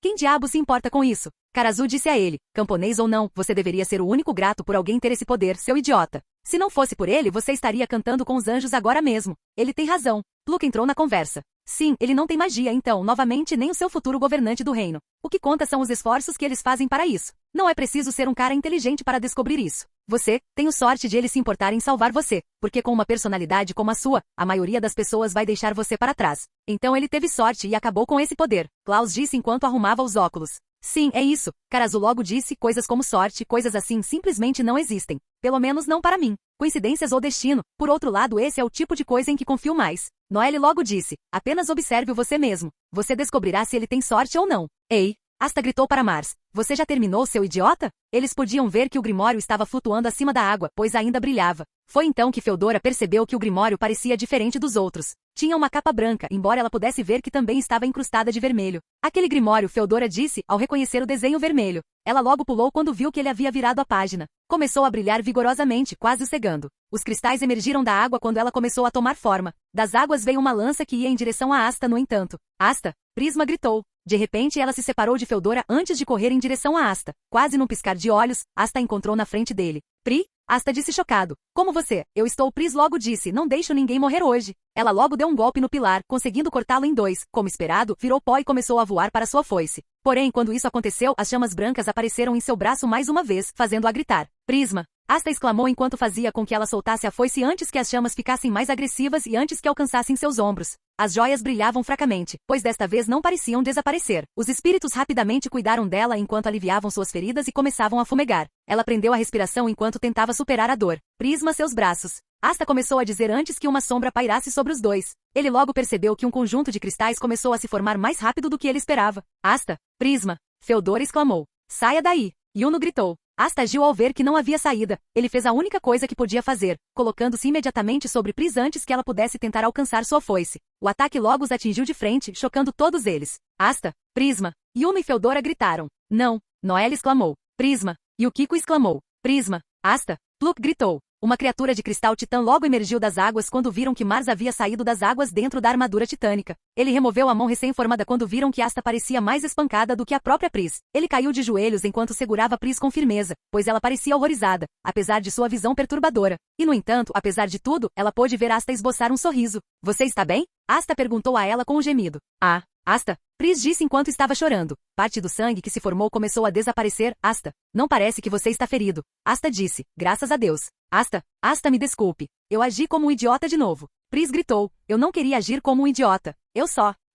Quem diabo se importa com isso? Karazu disse a ele, camponês ou não, você deveria ser o único grato por alguém ter esse poder, seu idiota. Se não fosse por ele, você estaria cantando com os anjos agora mesmo. Ele tem razão. Pluk entrou na conversa. Sim, ele não tem magia então, novamente, nem o seu futuro governante do reino. O que conta são os esforços que eles fazem para isso. Não é preciso ser um cara inteligente para descobrir isso. Você, tenho sorte de ele se importar em salvar você, porque com uma personalidade como a sua, a maioria das pessoas vai deixar você para trás. Então ele teve sorte e acabou com esse poder. Klaus disse enquanto arrumava os óculos. Sim, é isso. Karazu logo disse, coisas como sorte, coisas assim simplesmente não existem. Pelo menos não para mim. Coincidências ou destino, por outro lado esse é o tipo de coisa em que confio mais. Noelle logo disse, apenas observe você mesmo. Você descobrirá se ele tem sorte ou não. Ei! Asta gritou para Mars. Você já terminou, seu idiota? Eles podiam ver que o grimório estava flutuando acima da água, pois ainda brilhava. Foi então que Feodora percebeu que o grimório parecia diferente dos outros. Tinha uma capa branca, embora ela pudesse ver que também estava incrustada de vermelho. Aquele grimório, Feodora disse, ao reconhecer o desenho vermelho. Ela logo pulou quando viu que ele havia virado a página. Começou a brilhar vigorosamente, quase o cegando. Os cristais emergiram da água quando ela começou a tomar forma. Das águas veio uma lança que ia em direção a Asta, no entanto. Asta! Prisma gritou. De repente ela se separou de Feodora antes de correr em direção a Asta. Quase num piscar de olhos, Asta encontrou na frente dele. Pri? Asta disse chocado. Como você? Eu estou. Pris logo disse, não deixo ninguém morrer hoje. Ela logo deu um golpe no pilar, conseguindo cortá-lo em 2. Como esperado, virou pó e começou a voar para sua foice. Porém, quando isso aconteceu, as chamas brancas apareceram em seu braço mais uma vez, fazendo-a gritar. Prisma! Asta exclamou enquanto fazia com que ela soltasse a foice antes que as chamas ficassem mais agressivas e antes que alcançassem seus ombros. As joias brilhavam fracamente, pois desta vez não pareciam desaparecer. Os espíritos rapidamente cuidaram dela enquanto aliviavam suas feridas e começavam a fumegar. Ela prendeu a respiração enquanto tentava superar a dor. Prisma seus braços. Asta começou a dizer antes que uma sombra pairasse sobre os dois. Ele logo percebeu que um conjunto de cristais começou a se formar mais rápido do que ele esperava. Asta! Prisma! Feodora exclamou. Saia daí! Yuno gritou. Asta agiu ao ver que não havia saída. Ele fez a única coisa que podia fazer, colocando-se imediatamente sobre Pris antes que ela pudesse tentar alcançar sua foice. O ataque logo os atingiu de frente, chocando todos eles. Asta! Prisma! Yuno e Feodora gritaram. Não! Noelle exclamou. Prisma! Yukiko exclamou. Prisma! Asta! Pluk gritou. Uma criatura de cristal titã logo emergiu das águas quando viram que Mars havia saído das águas dentro da armadura titânica. Ele removeu a mão recém-formada quando viram que Asta parecia mais espancada do que a própria Pris. Ele caiu de joelhos enquanto segurava Pris com firmeza, pois ela parecia horrorizada, apesar de sua visão perturbadora. E no entanto, apesar de tudo, ela pôde ver Asta esboçar um sorriso. Você está bem? Asta perguntou a ela com um gemido. Ah, Asta? Pris disse enquanto estava chorando. Parte do sangue que se formou começou a desaparecer. Asta, não parece que você está ferido. Asta disse, graças a Deus. Asta me desculpe. Eu agi como um idiota de novo. Pris gritou, eu não queria agir como um idiota.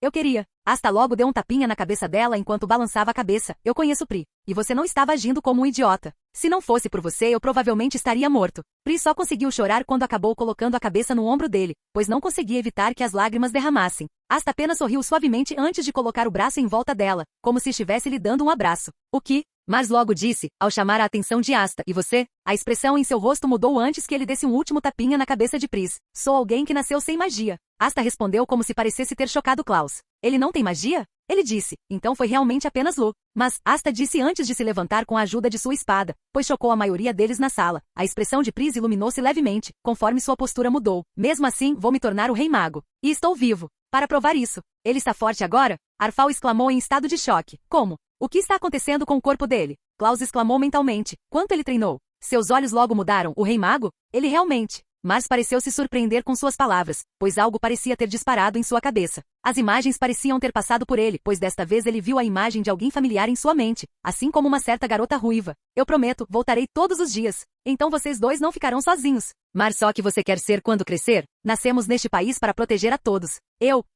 Eu queria. Asta logo deu um tapinha na cabeça dela enquanto balançava a cabeça. Eu conheço Pri. E você não estava agindo como um idiota. Se não fosse por você eu provavelmente estaria morto. Pri só conseguiu chorar quando acabou colocando a cabeça no ombro dele, pois não conseguia evitar que as lágrimas derramassem. Asta apenas sorriu suavemente antes de colocar o braço em volta dela, como se estivesse lhe dando um abraço. O que? Mars logo disse, ao chamar a atenção de Asta. E você? A expressão em seu rosto mudou antes que ele desse um último tapinha na cabeça de Pris. Sou alguém que nasceu sem magia. Asta respondeu como se parecesse ter chocado Klaus. Ele não tem magia? Ele disse, então foi realmente apenas Lu. Mas, Asta disse antes de se levantar com a ajuda de sua espada, pois chocou a maioria deles na sala. A expressão de Pris iluminou-se levemente, conforme sua postura mudou. Mesmo assim, vou me tornar o Rei Mago. E estou vivo. Para provar isso. Ele está forte agora? Arfal exclamou em estado de choque. Como? O que está acontecendo com o corpo dele? Klaus exclamou mentalmente. Quanto ele treinou? Seus olhos logo mudaram. O Rei Mago? Ele realmente... Mars pareceu se surpreender com suas palavras, pois algo parecia ter disparado em sua cabeça. As imagens pareciam ter passado por ele, pois desta vez ele viu a imagem de alguém familiar em sua mente, assim como uma certa garota ruiva. Eu prometo, voltarei todos os dias. Então vocês dois não ficarão sozinhos. Mars, só que você quer ser quando crescer? Nascemos neste país para proteger a todos.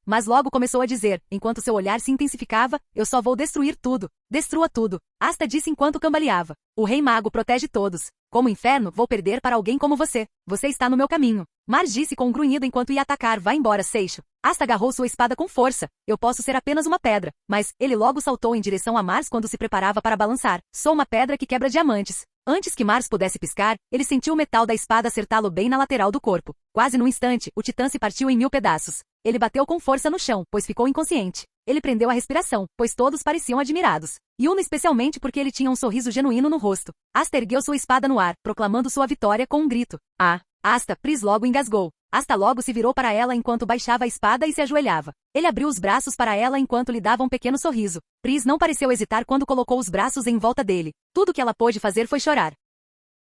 Mas logo começou a dizer, enquanto seu olhar se intensificava, eu só vou destruir tudo. Destrua tudo. Asta disse enquanto cambaleava. O Rei Mago protege todos. Como inferno, vou perder para alguém como você. Você está no meu caminho. Mars disse com um grunhido enquanto ia atacar. Vá embora, Seixo. Asta agarrou sua espada com força. Eu posso ser apenas uma pedra. Mas, ele logo saltou em direção a Mars quando se preparava para balançar. Sou uma pedra que quebra diamantes. Antes que Mars pudesse piscar, ele sentiu o metal da espada acertá-lo bem na lateral do corpo. Quase num instante, o titã se partiu em 1000 pedaços. Ele bateu com força no chão, pois ficou inconsciente. Ele prendeu a respiração, pois todos pareciam admirados. Yuna especialmente porque ele tinha um sorriso genuíno no rosto. Asta ergueu sua espada no ar, proclamando sua vitória com um grito. Ah! Asta, Pris logo engasgou. Asta logo se virou para ela enquanto baixava a espada e se ajoelhava. Ele abriu os braços para ela enquanto lhe dava um pequeno sorriso. Pris não pareceu hesitar quando colocou os braços em volta dele. Tudo que ela pôde fazer foi chorar.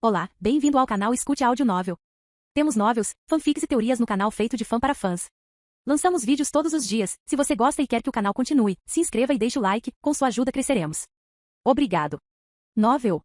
Olá, bem-vindo ao canal Escute Áudio Novel. Temos novels, fanfics e teorias no canal feito de fã para fãs. Lançamos vídeos todos os dias. Se você gosta e quer que o canal continue, se inscreva e deixe o like, com sua ajuda cresceremos. Obrigado. Novel.